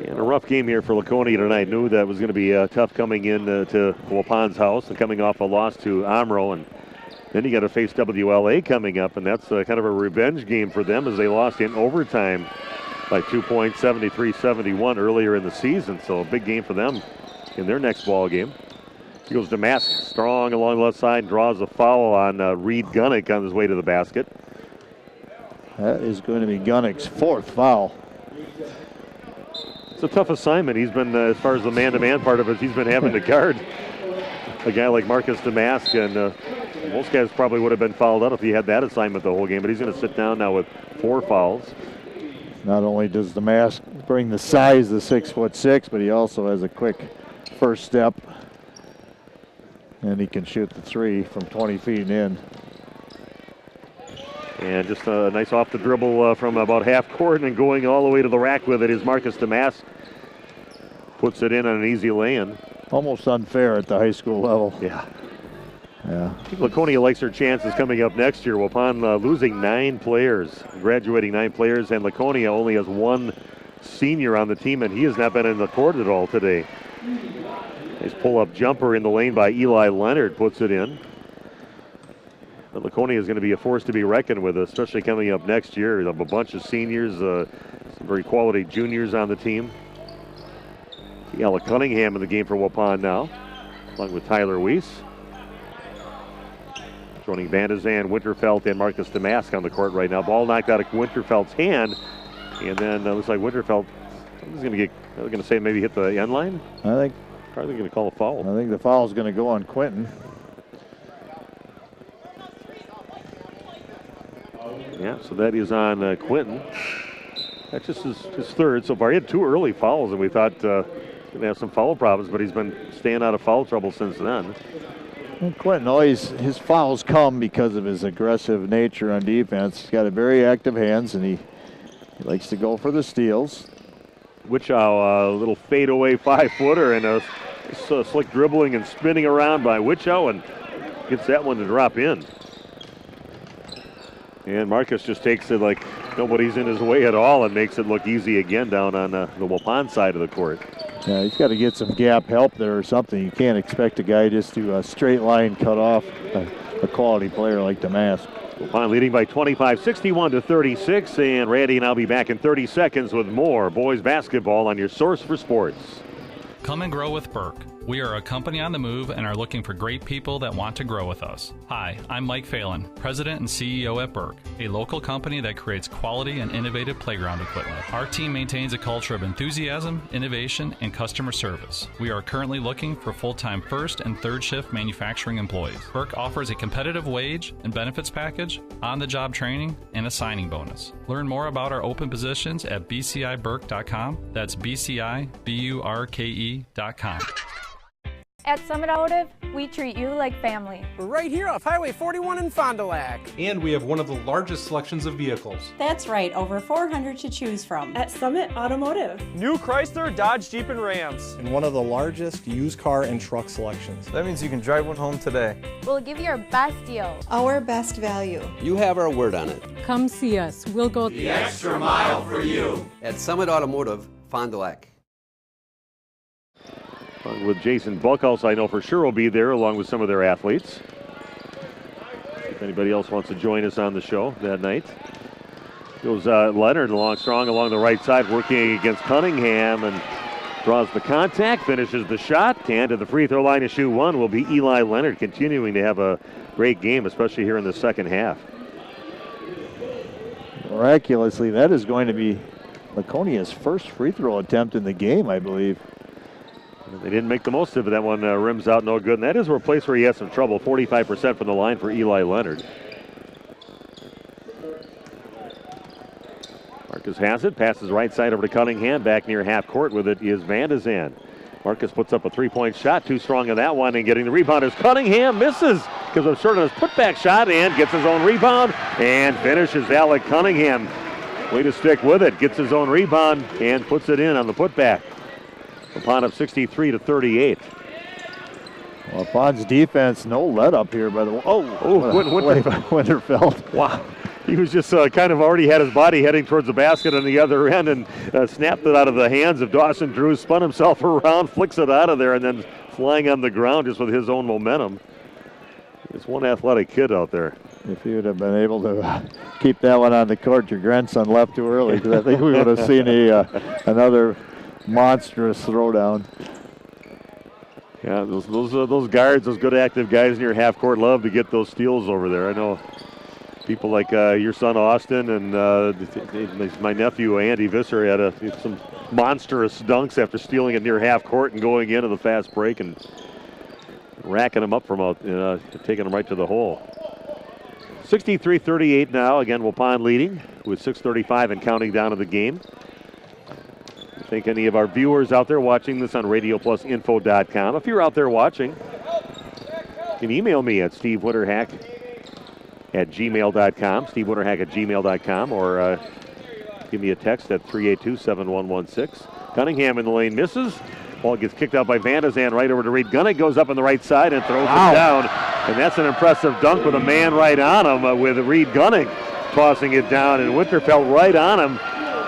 Speaker 1: And a rough game here for Laconia tonight. Knew that was going to be tough coming in to Waupun's house and coming off a loss to Amro. And then you got to face WLA coming up, and that's kind of a revenge game for them as they lost in overtime by 2 points, 73-71 earlier in the season. So a big game for them in their next ball game. He goes to Mask, strong along the left side, and draws a foul on Reed Gunnick on his way to the basket.
Speaker 2: That is going to be Gunnick's fourth foul.
Speaker 1: It's a tough assignment. He's been, as far as the man-to-man part of it, he's been having to guard a guy like Marcus Damask, and most guys probably would have been fouled out if he had that assignment the whole game, but he's going to sit down now with 4 fouls.
Speaker 2: Not only does Damask bring the size, the 6'6", but he also has a quick first step, and he can shoot the 3 from 20 feet in.
Speaker 1: And just a nice off the dribble from about half court and going all the way to the rack with it is Marcus Damask. Puts it in on an easy lay-in.
Speaker 2: Almost unfair at the high school level.
Speaker 1: Yeah.
Speaker 2: Yeah.
Speaker 1: I think Laconia likes their chances coming up next year. Waupun losing 9 players, graduating 9 players, and Laconia only has 1 senior on the team, and he has not been in the court at all today. Nice pull-up jumper in the lane by Eli Leonard, puts it in. But Laconia is going to be a force to be reckoned with, especially coming up next year. They have a bunch of seniors, some very quality juniors on the team. Ella Cunningham in the game for Waupun now, along with Tyler Weiss. Joining Vandazan, Winterfeld, and Marcus Damask on the court right now. Ball knocked out of Winterfeld's hand, and then looks like Winterfeld is going to get. They're going to say maybe hit the end line.
Speaker 2: I think
Speaker 1: probably going to call a foul.
Speaker 2: I think the foul is going to go on Quinton.
Speaker 1: Yeah, so that is on Quinton. That's just his third so far. He had 2 early fouls, and we thought he's going to have some foul problems, but he's been staying out of foul trouble since then.
Speaker 2: And Quinton always, his fouls come because of his aggressive nature on defense. He's got a very active hands, and he likes to go for the steals.
Speaker 1: Wichow, a little fadeaway 5-footer, and a slick dribbling and spinning around by Wichow, and gets that one to drop in. And Marcus just takes it like nobody's in his way at all and makes it look easy again down on the Waupun side of the court.
Speaker 2: Yeah, he's got to get some gap help there or something. You can't expect a guy just to straight line cut off a quality player like Damask.
Speaker 1: Waupun leading by 25, 61-36, and Randy and I'll be back in 30 seconds with more boys basketball on your source for sports.
Speaker 15: Come and grow with Burke. We are a company on the move and are looking for great people that want to grow with us. Hi, I'm Mike Phelan, President and CEO at Burke, a local company that creates quality and innovative playground equipment. Our team maintains a culture of enthusiasm, innovation, and customer service. We are currently looking for full-time first and third shift manufacturing employees. Burke offers a competitive wage and benefits package, on-the-job training, and a signing bonus. Learn more about our open positions at bciburke.com. That's bciburke.com.
Speaker 16: At Summit Automotive, we treat you like family.
Speaker 17: We're right here off Highway 41 in Fond du Lac.
Speaker 18: And we have one of the largest selections of vehicles.
Speaker 19: That's right, over 400 to choose from.
Speaker 20: At Summit Automotive.
Speaker 8: New Chrysler, Dodge, Jeep, and Rams.
Speaker 21: And one of the largest used car and truck selections.
Speaker 22: That means you can drive one home today.
Speaker 16: We'll give you our best deal.
Speaker 20: Our best value.
Speaker 10: You have our word on it.
Speaker 20: Come see us. We'll go
Speaker 23: the extra mile for you.
Speaker 10: At Summit Automotive, Fond du Lac.
Speaker 1: With Jason Buckhouse, I know for sure will be there along with some of their athletes. If anybody else wants to join us on the show that night. Goes Leonard strong along the right side, working against Cunningham and draws the contact, finishes the shot, and to the free throw line to shoot one will be Eli Leonard, continuing to have a great game, especially here in the second half.
Speaker 2: Miraculously, that is going to be Laconia's first free throw attempt in the game, I believe.
Speaker 1: They didn't make the most of it. That one rims out no good. And that is a place where he had some trouble. 45% from the line for Eli Leonard. Marcus has it. Passes right side over to Cunningham. Back near half court with it is Van de Zand. Marcus puts up a three-point shot. Too strong on that one. And getting the rebound is Cunningham. Misses because of short on his putback shot. And gets his own rebound. And finishes Alec Cunningham. Way to stick with it. Gets his own rebound and puts it in on the putback. Waupun up 63-38.
Speaker 2: Waupun's defense, no let up here by the way. Winterfeld.
Speaker 1: Wow. He was just kind of already had his body heading towards the basket on the other end and snapped it out of the hands of Dawson Drews, spun himself around, flicks it out of there, and then flying on the ground just with his own momentum. There's one athletic kid out there.
Speaker 2: If he would have been able to keep that one on the court, your grandson left too early, because I think we would have seen another monstrous throwdown.
Speaker 1: Yeah, those guards, those good active guys in your half court love to get those steals over there. I know people like your son Austin and my nephew Andy Visser had some monstrous dunks after stealing it near half court and going into the fast break and racking them up from out, taking them right to the hole. 63-38 now. Again, Waupun leading with 6:35 and counting down of the game. I think any of our viewers out there watching this on RadioPlusInfo.com. If you're out there watching, you can email me at stevewinterhack@gmail.com, stevewinterhack@gmail.com, or give me a text at 382-7116. Cunningham in the lane misses. Ball gets kicked out by Van de Zand right over to Reed Gunnick, goes up on the right side and throws it down. And that's an impressive dunk with a man right on him with Reed Gunnick tossing it down, and Winterfeld right on him.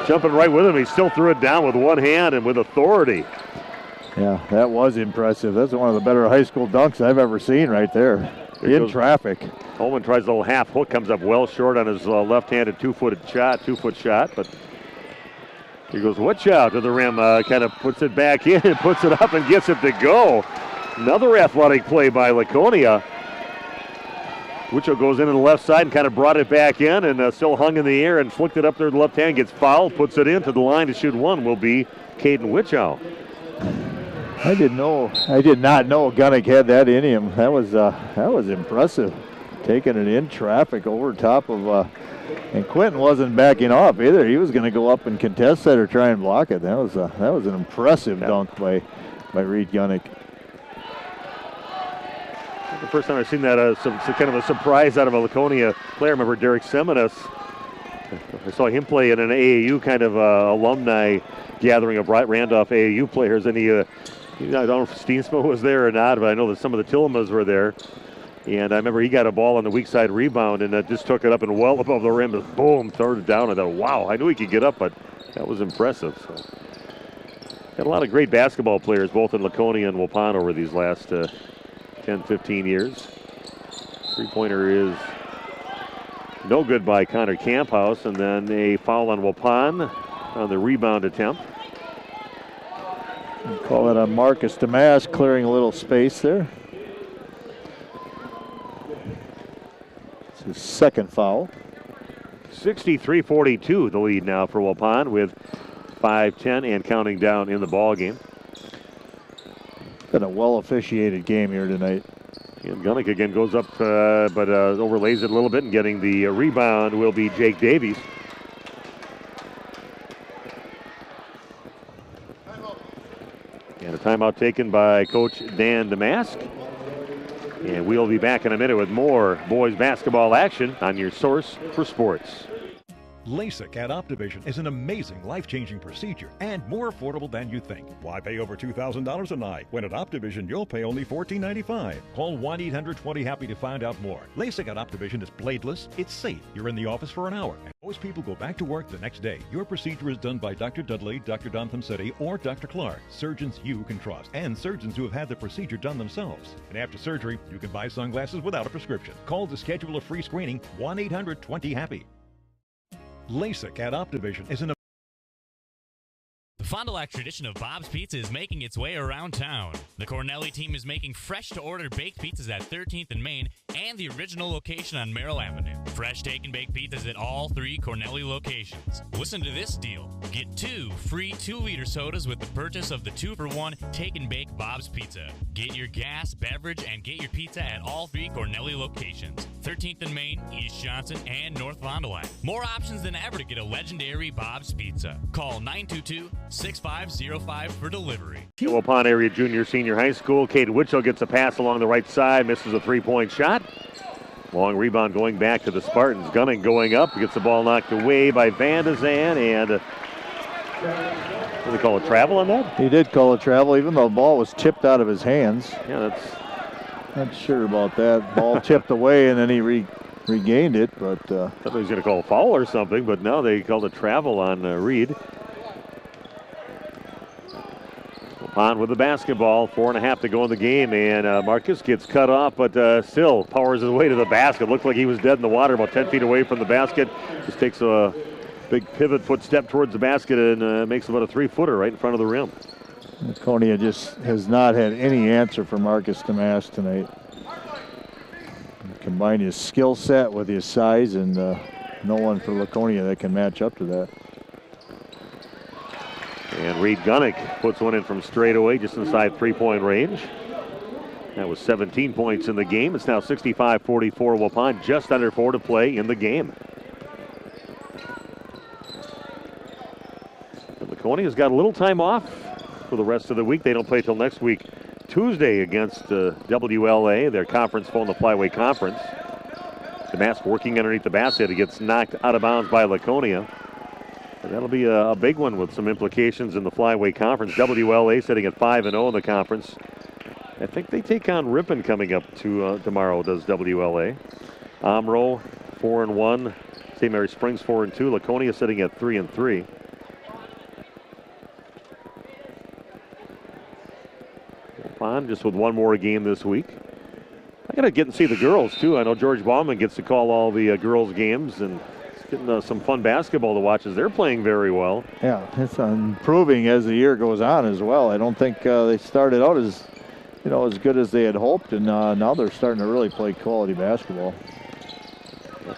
Speaker 1: Jumping right with him. He still threw it down with one hand and with authority.
Speaker 2: Yeah, that was impressive. That's one of the better high school dunks I've ever seen right there. In traffic.
Speaker 1: Holman tries a little half hook, comes up well short on his left-handed two-foot shot, but he goes Witchow to the rim, kind of puts it back in and puts it up and gets it to go. Another athletic play by Laconia. Witchow goes into the left side and kind of brought it back in and still hung in the air and flicked it up there to the left hand, gets fouled, puts it into the line to shoot one will be Caden Witchow.
Speaker 2: I did not know Gunnick had that in him. That was impressive. Taking it in traffic over top of, and Quentin wasn't backing off either. He was going to go up and contest that or try and block it. That was an impressive dunk by Reed Gunnick.
Speaker 1: The first time I've seen that, some kind of a surprise out of a Laconia player. I remember Derek Seminis. I saw him play in an AAU kind of alumni gathering of Randolph AAU players, and I don't know if Steensma was there or not, but I know that some of the Tillamas were there. And I remember he got a ball on the weak side rebound and just took it up and well above the rim, and boom, threw it down. I thought, wow, I knew he could get up, but that was impressive. So, got a lot of great basketball players, both in Laconia and Waupun over these last 10, 15 years. Three-pointer is no good by Connor Camphouse, and then a foul on Waupun on the rebound attempt.
Speaker 2: Call it a Marcus Damas, clearing a little space there. It's his second foul.
Speaker 1: 63-42 the lead now for Waupun with 5:10 and counting down in the ball game.
Speaker 2: Been a well officiated game here tonight.
Speaker 1: And Gunnick again goes up but overlays it a little bit, and getting the rebound will be Jake Davies. And a timeout taken by Coach Dan Damask. And we'll be back in a minute with more boys basketball action on your source for sports.
Speaker 3: LASIK at Optivision is an amazing, life-changing procedure and more affordable than you think. Why pay over $2,000 a night when at Optivision you'll pay only $14.95? Call 1-800-20-HAPPY to find out more. LASIK at Optivision is bladeless, it's safe. You're in the office for an hour, and most people go back to work the next day. Your procedure is done by Dr. Dudley, Dr. Dontham-City, or Dr. Clark, surgeons you can trust, and surgeons who have had the procedure done themselves. And after surgery, you can buy sunglasses without a prescription. Call to schedule a free screening, 1-800-20-HAPPY. LASIK at Optivision is an
Speaker 4: The Fond du Lac tradition of Bob's Pizza is making its way around town. The Cornelli team is making fresh-to-order baked pizzas at 13th and Main and the original location on Merrill Avenue. Fresh take and bake pizzas at all 3 Cornelli locations. Listen to this deal. Get 2 free 2-liter sodas with the purchase of the 2-for-1 take and bake Bob's Pizza. Get your gas, beverage, and get your pizza at all 3 Cornelli locations. 13th and Main, East Johnson, and North Fond du Lac. More options than ever to get a legendary Bob's Pizza. Call 922-6505 for delivery.
Speaker 1: Waupun area junior senior high school. Caden Witchell gets a pass along the right side, misses a 3-point shot. Long rebound going back to the Spartans. Gunning going up, gets the ball knocked away by Van de Zan, and what do they call a travel on that?
Speaker 2: He did call a travel, even though the ball was tipped out of his hands.
Speaker 1: Yeah, that's
Speaker 2: not sure about that. Ball tipped away, and then he regained it, but
Speaker 1: thought he was going to call a foul or something, but no, they called a travel on Reed. Waupun with the basketball, 4.5 to go in the game, and Marcus gets cut off, but still powers his way to the basket. Looked like he was dead in the water, about 10 feet away from the basket. Just takes a big pivot foot step towards the basket and makes about a 3-footer right in front of the rim.
Speaker 2: Laconia just has not had any answer for Marcus Damas tonight. Combine his skill set with his size, and no one for Laconia that can match up to that.
Speaker 1: And Reed Gunnick puts one in from straight away, just inside 3-point range. That was 17 points in the game. It's now 65-44 Waupun, just under 4 to play in the game. And Laconia's got a little time off for the rest of the week. They don't play till next week, Tuesday, against WLA, their conference foe in the Flyweight Conference. Damas working underneath the basket. He gets knocked out of bounds by Laconia. And that'll be a big one with some implications in the Flyweight Conference. WLA sitting at 5-0 in the conference. I think they take on Ripon coming up to tomorrow, does WLA. Omro 4-1. St. Mary Springs 4-2. Laconia sitting at 3-3. On just with one more game this week. I gotta get and see the girls too. I know George Bauman gets to call all the girls games, and it's getting some fun basketball to watch as they're playing very well.
Speaker 2: Yeah, it's improving as the year goes on as well. I don't think they started out as good as they had hoped, and now they're starting to really play quality basketball.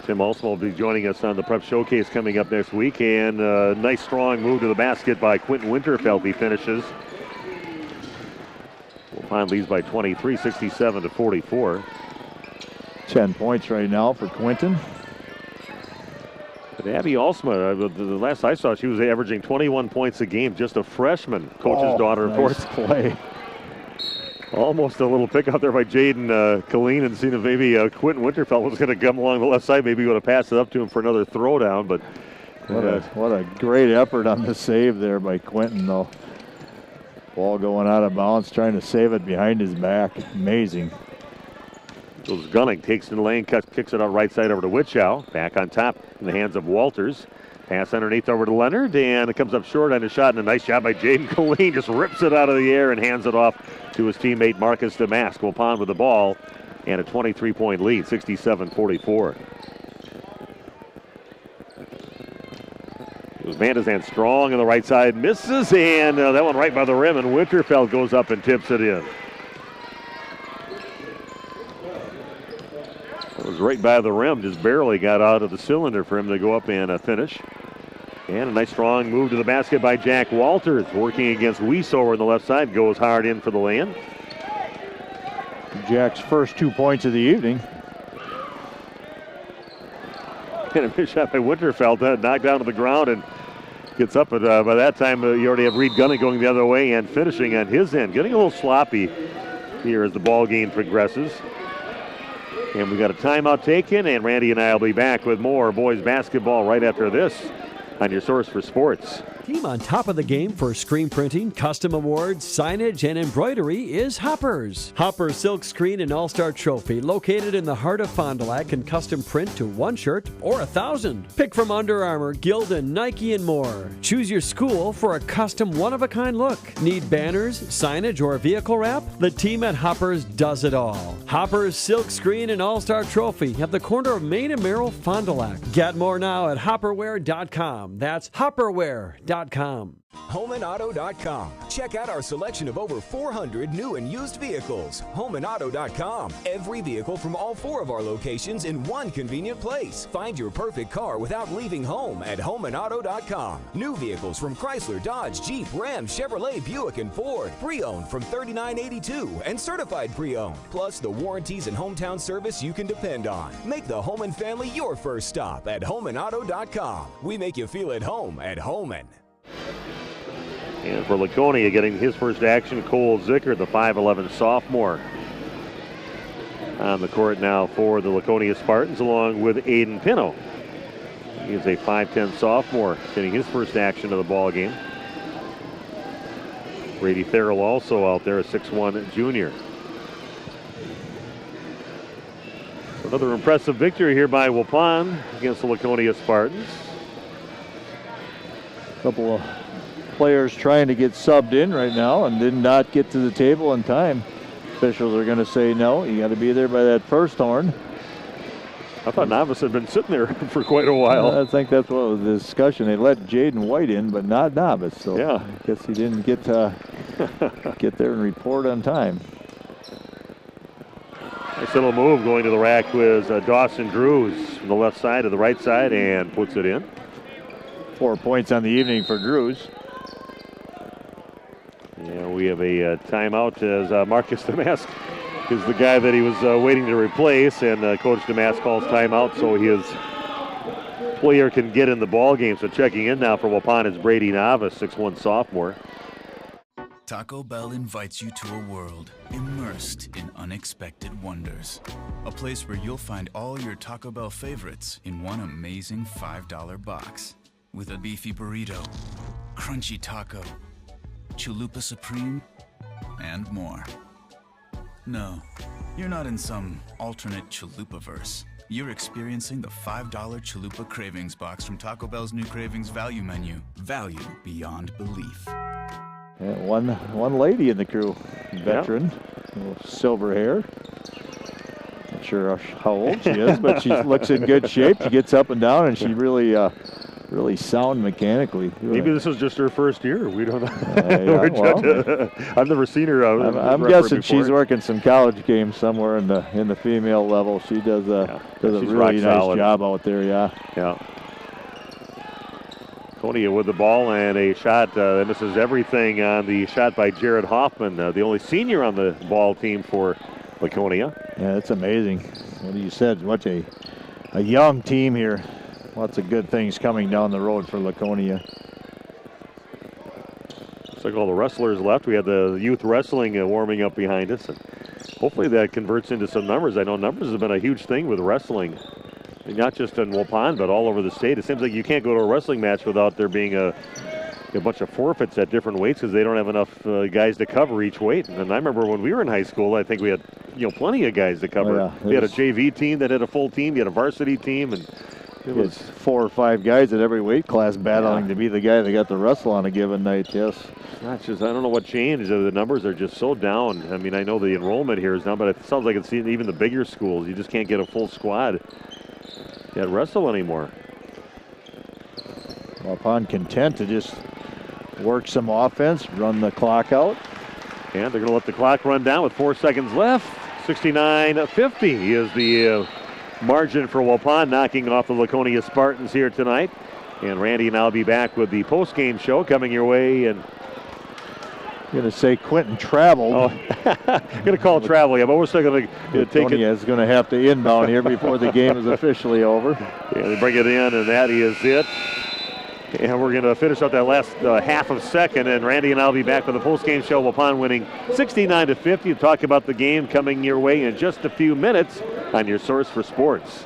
Speaker 1: Tim Olson will be joining us on the Prep Showcase coming up next week, and a nice strong move to the basket by Quentin Winterfeld. He finishes. Waupun leads by 23, 67-44.
Speaker 2: 10 points right now for Quentin.
Speaker 1: But Abby Alsma, the last I saw, she was averaging 21 points a game, just a freshman. Coach's daughter, of course.
Speaker 2: Play.
Speaker 1: Almost a little pick out there by Jaden Colleen, and seeing if maybe Quentin Winterfeld was going to come along the left side. Maybe he would have passed it up to him for another throwdown. But
Speaker 2: what a great effort on the save there by Quentin, though. Ball going out of bounds, trying to save it behind his back. Amazing.
Speaker 1: Goes Gunning, takes it in the lane, kicks it out right side over to Witchow. Back on top in the hands of Walters. Pass underneath over to Leonard, and it comes up short on a shot, and a nice shot by Jaden Colleen. Just rips it out of the air and hands it off to his teammate Marcus Damas. Waupun with the ball and a 23-point lead, 67-44. was Van de Zandt strong on the right side, misses, and that one right by the rim, and Winterfeld goes up and tips it in. It was right by the rim, just barely got out of the cylinder for him to go up and finish. And a nice strong move to the basket by Jack Walters, working against Weiss over on the left side, goes hard in for the lay-in.
Speaker 2: Jack's first 2 points of the evening.
Speaker 1: And a missed shot by Winterfeld, knocked down to the ground and gets up. But by that time, you already have Reed Gunning going the other way and finishing on his end. Getting a little sloppy here as the ball game progresses. And we got a timeout taken, and Randy and I will be back with more boys basketball right after this on your source for sports.
Speaker 5: Team on top of the game for screen printing, custom awards, signage, and embroidery is Hoppers. Hoppers Silk Screen and All-Star Trophy, located in the heart of Fond du Lac, can custom print to 1 shirt or 1,000. Pick from Under Armour, Gildan, Nike, and more. Choose your school for a custom one-of-a-kind look. Need banners, signage, or vehicle wrap? The team at Hoppers does it all. Hoppers Silk Screen and All-Star Trophy at the corner of Main and Merrill, Fond du Lac. Get more now at hopperware.com. That's hopperware.com.
Speaker 6: HomeandAuto.com. Check out our selection of over 400 new and used vehicles. HomeandAuto.com. Every vehicle from all 4 of our locations in one convenient place. Find your perfect car without leaving home at HomeandAuto.com. New vehicles from Chrysler, Dodge, Jeep, Ram, Chevrolet, Buick, and Ford. Pre-owned from $39.82 and certified pre-owned. Plus the warranties and hometown service you can depend on. Make the Homan family your first stop at HomeandAuto.com. We make you feel at home at Homan.
Speaker 1: And for Laconia, getting his first action, Cole Zicker, the 5'11 sophomore, on the court now for the Laconia Spartans, along with Aiden Pino. He is a 5'10 sophomore, getting his first action of the ball game. Brady Farrell also out there, a 6'1 junior. Another impressive victory here by Waupun against the Laconia Spartans.
Speaker 2: A couple of players trying to get subbed in right now and did not get to the table in time. Officials are going to say no, you got to be there by that first horn.
Speaker 1: I thought Novice had been sitting there for quite a while.
Speaker 2: I think that's what was the discussion. They let Jaden White in, but not Novice. So
Speaker 1: yeah,
Speaker 2: I guess he didn't get get there and report on time.
Speaker 1: Nice little move going to the rack with Dawson Drews from the left side to the right side and puts it in.
Speaker 2: 4 points on the evening for Drews.
Speaker 1: Yeah, we have a timeout as Marcus Damask is the guy that he was waiting to replace, and Coach Damask calls timeout so his player can get in the ball game. So checking in now for Waupun is Brady Novice, 6'1 sophomore.
Speaker 7: Taco Bell invites you to a world immersed in unexpected wonders. A place where you'll find all your Taco Bell favorites in one amazing $5 box. With a beefy burrito, crunchy taco, chalupa supreme, and more. No, you're not in some alternate chalupa-verse. You're experiencing the $5 Chalupa Cravings box from Taco Bell's new Cravings Value Menu. Value beyond belief.
Speaker 2: Yeah, one lady in the crew, veteran, silver hair. Not sure how old she is, but she looks in good shape. She gets up and down, and she really sound mechanically.
Speaker 1: Maybe this is just her first year. We don't know.
Speaker 2: Well,
Speaker 1: I've never seen her.
Speaker 2: I'm guessing she's working some college games somewhere in the female level. She does a really nice job out there. Yeah.
Speaker 1: Laconia with the ball and a shot that misses everything on the shot by Jared Hoffman, the only senior on the ball team for Laconia.
Speaker 2: Yeah, that's amazing. What you said, what a young team here. Lots of good things coming down the road for Laconia.
Speaker 1: Looks like all the wrestlers left. We had the youth wrestling warming up behind us. And hopefully that converts into some numbers. I know numbers have been a huge thing with wrestling. Not just in Waupun, but all over the state. It seems like you can't go to a wrestling match without there being a bunch of forfeits at different weights because they don't have enough guys to cover each weight. And I remember when we were in high school, I think we had plenty of guys to cover.
Speaker 2: Oh, yeah.
Speaker 1: We had a JV team that had a full team. You had a varsity team, and
Speaker 2: it was 4 or 5 guys at every weight class battling to be the guy that got to wrestle on a given night. Yes.
Speaker 1: Not just, I don't know what changed. The numbers are just so down. I mean, I know the enrollment here is down, but it sounds like it's even the bigger schools. You just can't get a full squad. Can't wrestle anymore.
Speaker 2: Waupun content to just work some offense, run the clock out.
Speaker 1: And they're going to let the clock run down with 4 seconds left. 69-50 is the margin for Waupun, knocking off the Laconia Spartans here tonight. And Randy and I'll be back with the post-game show coming your way. And
Speaker 2: I'm going to say Quentin traveled.
Speaker 1: Oh, I'm going to call travel, yeah, but we're still going to take it.
Speaker 2: Laconia is going to have to inbound here before the game is officially over.
Speaker 1: Yeah, they bring it in, and that is it. And we're going to finish up that last half of second, and Randy and I will be back with the post-game show. Waupun winning 69-50. We'll talk about the game coming your way in just a few minutes on your source for sports.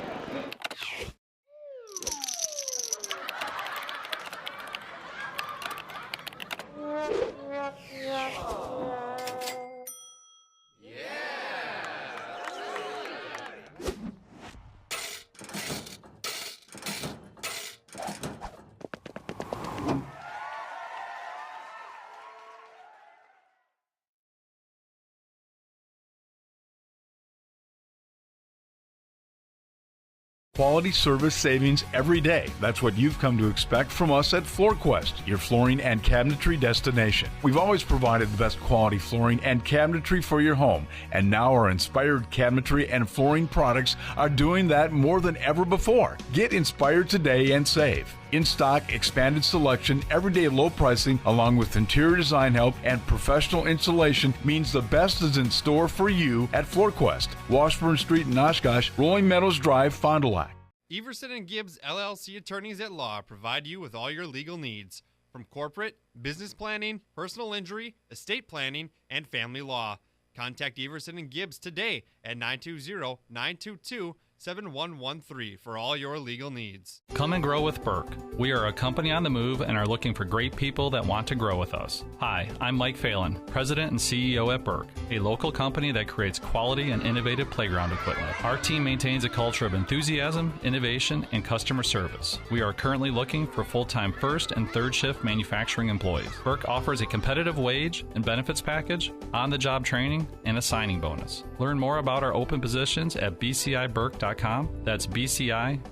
Speaker 9: Quality service savings every day. That's what you've come to expect from us at FloorQuest, your flooring and cabinetry destination. We've always provided the best quality flooring and cabinetry for your home, and now our inspired cabinetry and flooring products are doing that more than ever before. Get inspired today and save. In stock, expanded selection, everyday low pricing, along with interior design help and professional installation means the best is in store for you at FloorQuest, Washburn Street in Oshkosh, Rolling Meadows Drive, Fond du Lac.
Speaker 13: Everson and Gibbs LLC attorneys at law provide you with all your legal needs, from corporate, business planning, personal injury, estate planning, and family law. Contact Everson and Gibbs today at 920-922-7113 for all your legal needs.
Speaker 15: Come and grow with Burke. We are a company on the move and are looking for great people that want to grow with us. Hi, I'm Mike Phelan, President and CEO at Burke, a local company that creates quality and innovative playground equipment. Our team maintains a culture of enthusiasm, innovation, and customer service. We are currently looking for full-time first and third shift manufacturing employees. Burke offers a competitive wage and benefits package, on-the-job training, and a signing bonus. Learn more about our open positions at bciburke.com. That's bciburke.com.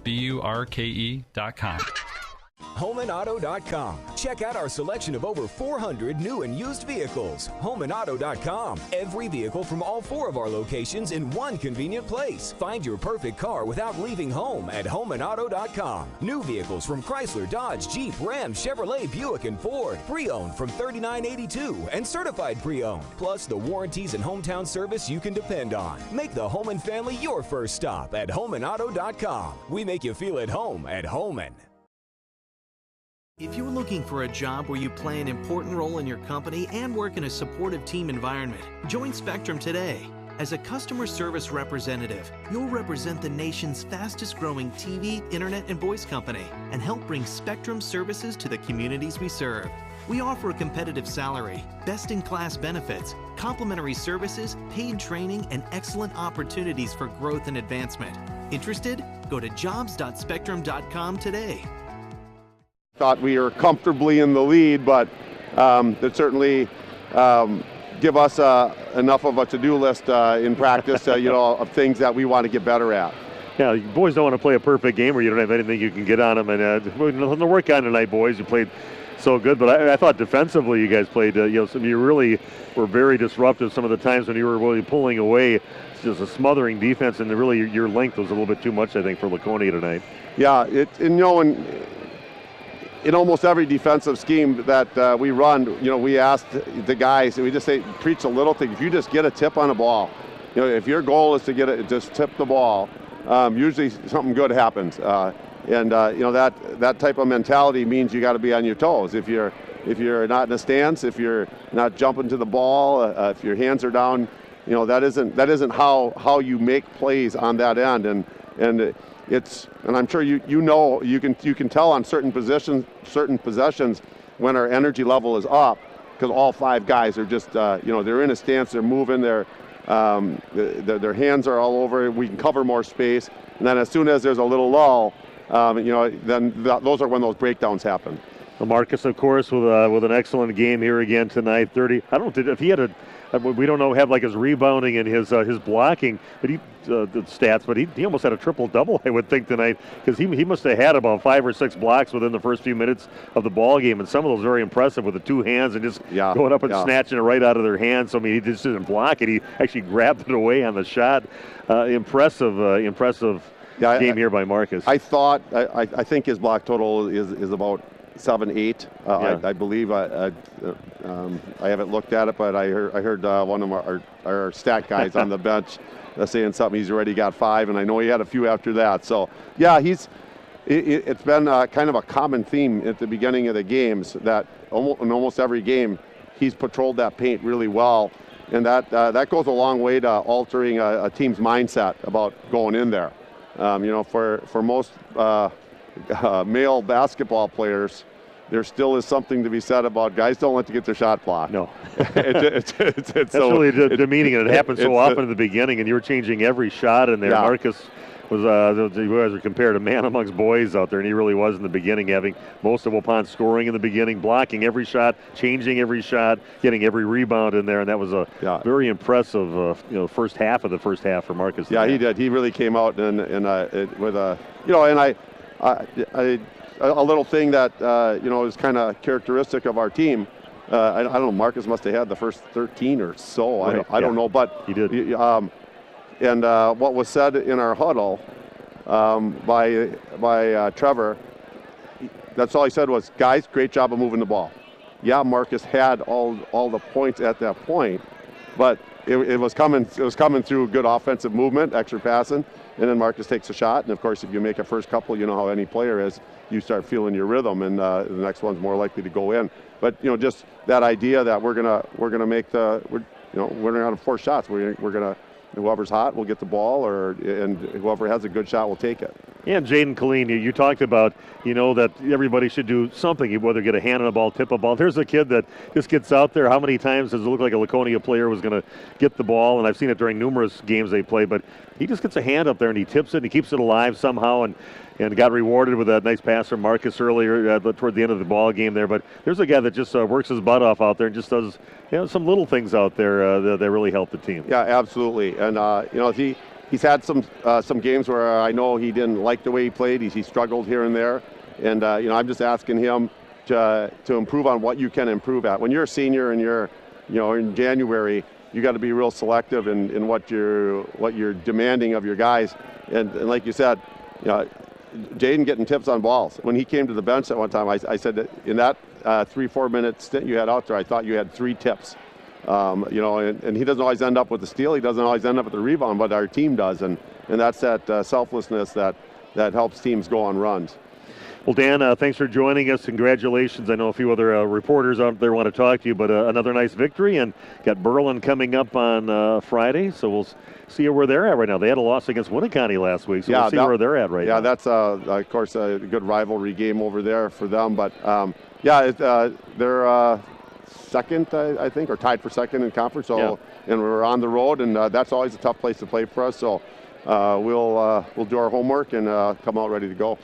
Speaker 6: HomeandAuto.com. Check out our selection of over 400 new and used vehicles. HomeandAuto.com. Every vehicle from all 4 of our locations in one convenient place. Find your perfect car without leaving home at HomeandAuto.com. New vehicles from Chrysler, Dodge, Jeep, Ram, Chevrolet, Buick, and Ford. Pre-owned from $39.82 and certified pre-owned. Plus the warranties and hometown service you can depend on. Make the home and family your first stop at HomeandAuto.com. We make you feel at home at Homan.
Speaker 11: If you're looking for a job where you play an important role in your company and work in a supportive team environment, join Spectrum today. As a customer service representative, you'll represent the nation's fastest growing TV, internet, and voice company and help bring Spectrum services to the communities we serve. We offer a competitive salary, best-in-class benefits, complimentary services, paid training, and excellent opportunities for growth and advancement. Interested? Go to jobs.spectrum.com today.
Speaker 12: Thought we were comfortably in the lead, but that certainly give us enough of a to-do list in practice, of things that we want to get better at.
Speaker 1: Yeah, you boys don't want to play a perfect game where you don't have anything you can get on them. And nothing to work on tonight, boys. You played so good, but I thought defensively you guys played. You really were very disruptive. Some of the times when you were really pulling away, it's just a smothering defense, and really your length was a little bit too much, I think, for Laconia tonight.
Speaker 12: Yeah, in almost every defensive scheme that we run, we ask the guys, we just say, preach a little thing. If you just get a tip on a ball, if your goal is to just tip the ball, usually something good happens. That type of mentality means you got to be on your toes. If you're not in a stance, if you're not jumping to the ball, if your hands are down, that isn't how you make plays on that end. And I'm sure you can tell on certain possessions when our energy level is up, because all 5 guys are just they're in a stance, they're moving, their hands are all over. We can cover more space, and then as soon as there's a little lull, then those are when those breakdowns happen.
Speaker 1: Marcus, of course, with an excellent game here again tonight. 30. I don't know if he had we don't know have like his rebounding and his blocking, but the stats. But he almost had a triple double, I would think, tonight, because he must have had about 5 or 6 blocks within the first few minutes of the ball game, and some of those very impressive with the 2 hands and just going up and snatching it right out of their hands. So I mean, he just didn't block it; he actually grabbed it away on the shot. Impressive game here by Marcus.
Speaker 12: I think his block total is about 7-8. I believe. I haven't looked at it, but I heard one of our stat guys on the bench saying something. He's already got 5, and I know he had a few after that. So yeah, it's been kind of a common theme at the beginning of the games that in almost every game he's patrolled that paint really well, and that goes a long way to altering a team's mindset about going in there. For most male basketball players, there still is something to be said about guys don't like to get their shot blocked.
Speaker 1: No.
Speaker 12: That's
Speaker 1: so really demeaning, and it happens so often in the beginning, and you were changing every shot in there. Yeah. Marcus was, you guys were compared a man amongst boys out there, and he really was in the beginning, having most of Waupun scoring in the beginning, blocking every shot, changing every shot, getting every rebound in there, and that was a very impressive first half of the first half for Marcus.
Speaker 12: Yeah, he did. He really came out with a, and a little thing that is kind of characteristic of our team. I don't know. Marcus must have had the first 13 or so. Right. I don't know, but
Speaker 1: he did.
Speaker 12: And what was said in our huddle by Trevor, that's all he said was, "Guys, great job of moving the ball." Yeah, Marcus had all the points at that point, but it was coming through good offensive movement, extra passing, and then Marcus takes a shot. And of course, if you make a first couple, you know how any player is. You start feeling your rhythm, and the next one's more likely to go in. But just that idea that we're gonna make we're gonna have 4 shots. We're gonna, whoever's hot will get the ball, and whoever has a good shot will take it.
Speaker 1: Yeah, and Jaden Killeen, you talked about, that everybody should do something, whether get a hand on a ball, tip a ball. There's a kid that just gets out there. How many times does it look like a Laconia player was going to get the ball? And I've seen it during numerous games they play, but he just gets a hand up there and he tips it and he keeps it alive somehow, and got rewarded with a nice pass from Marcus earlier toward the end of the ball game there. But there's a guy that just works his butt off out there and just does some little things out there that really help the team.
Speaker 12: Yeah, absolutely. And he's had some games where I know he didn't like the way he played. He struggled here and there, and I'm just asking him to improve on what you can improve at. When you're a senior and you're in January, you got to be real selective in what you're demanding of your guys. And like you said, Jaden getting tips on balls. When he came to the bench at one time, I said that in that 3-4 minute stint you had out there, I thought you had 3 tips. And he doesn't always end up with the steal. He doesn't always end up with the rebound, but our team does. And that's that selflessness that helps teams go on runs.
Speaker 1: Well, Dan, thanks for joining us. Congratulations. I know a few other reporters out there want to talk to you, but another nice victory. And got Berlin coming up on Friday, so we'll see where they're at right now. They had a loss against Winneconne last week, so we'll see where they're at right now.
Speaker 12: Yeah, that's, of course, a good rivalry game over there for them. But, they're second, I think, or tied for second in conference. So, and we're on the road, and that's always a tough place to play for us. So we'll do our homework and come out ready to go.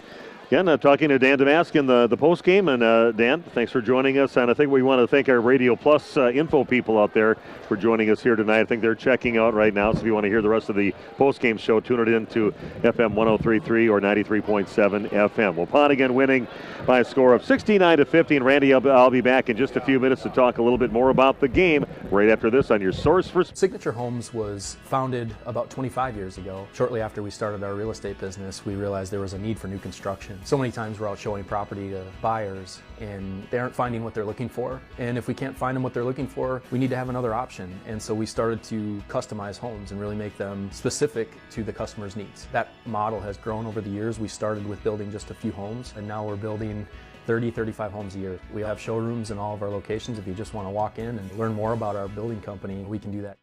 Speaker 1: Again, talking to Dan Damaskin, the post game, and Dan, thanks for joining us. And I think we want to thank our Radio Plus info people out there for joining us here tonight. I think they're checking out right now. So if you want to hear the rest of the post game show, tune it in to FM 103.3 or 93.7 FM. Waupun again winning by a score of 69-50. And Randy, I'll be back in just a few minutes to talk a little bit more about the game right after this on your source for
Speaker 14: Signature Homes was founded about 25 years ago. Shortly after we started our real estate business, we realized there was a need for new construction. So many times we're out showing property to buyers and they aren't finding what they're looking for. And if we can't find them what they're looking for, we need to have another option. And so we started to customize homes and really make them specific to the customer's needs. That model has grown over the years. We started with building just a few homes, and now we're building 30, 35 homes a year. We have showrooms in all of our locations. If you just want to walk in and learn more about our building company, we can do that.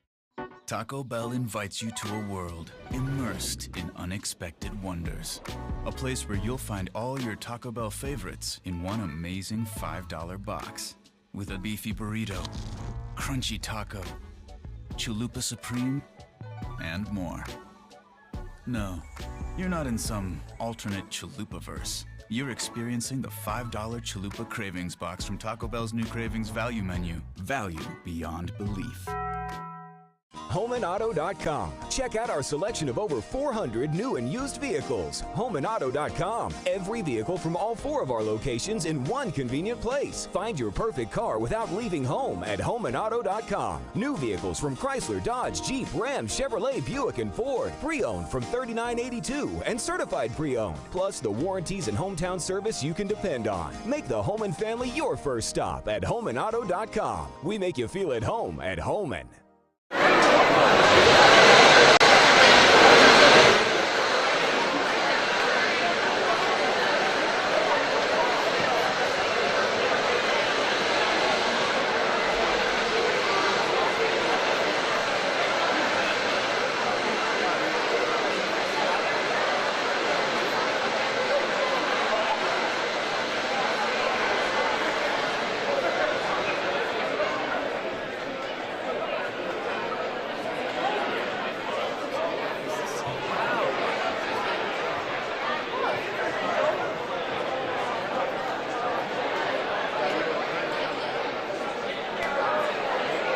Speaker 7: Taco Bell invites you to a world immersed in unexpected wonders. A place where you'll find all your Taco Bell favorites in one amazing $5 box. With a beefy burrito, crunchy taco, chalupa supreme, and more. No, you're not in some alternate chalupa-verse. You're experiencing the $5 Chalupa Cravings Box from Taco Bell's new Cravings Value Menu. Value beyond belief.
Speaker 6: HomeandAuto.com. Check out our selection of over 400 new and used vehicles. HomeandAuto.com. Every vehicle from all 4 of our locations in one convenient place. Find your perfect car without leaving home at HomeandAuto.com. New vehicles from Chrysler, Dodge, Jeep, Ram, Chevrolet, Buick, and Ford. Pre-owned from $39.82 and certified pre-owned. Plus the warranties and hometown service you can depend on. Make the home and family your first stop at HomeandAuto.com. We make you feel at home at Homan.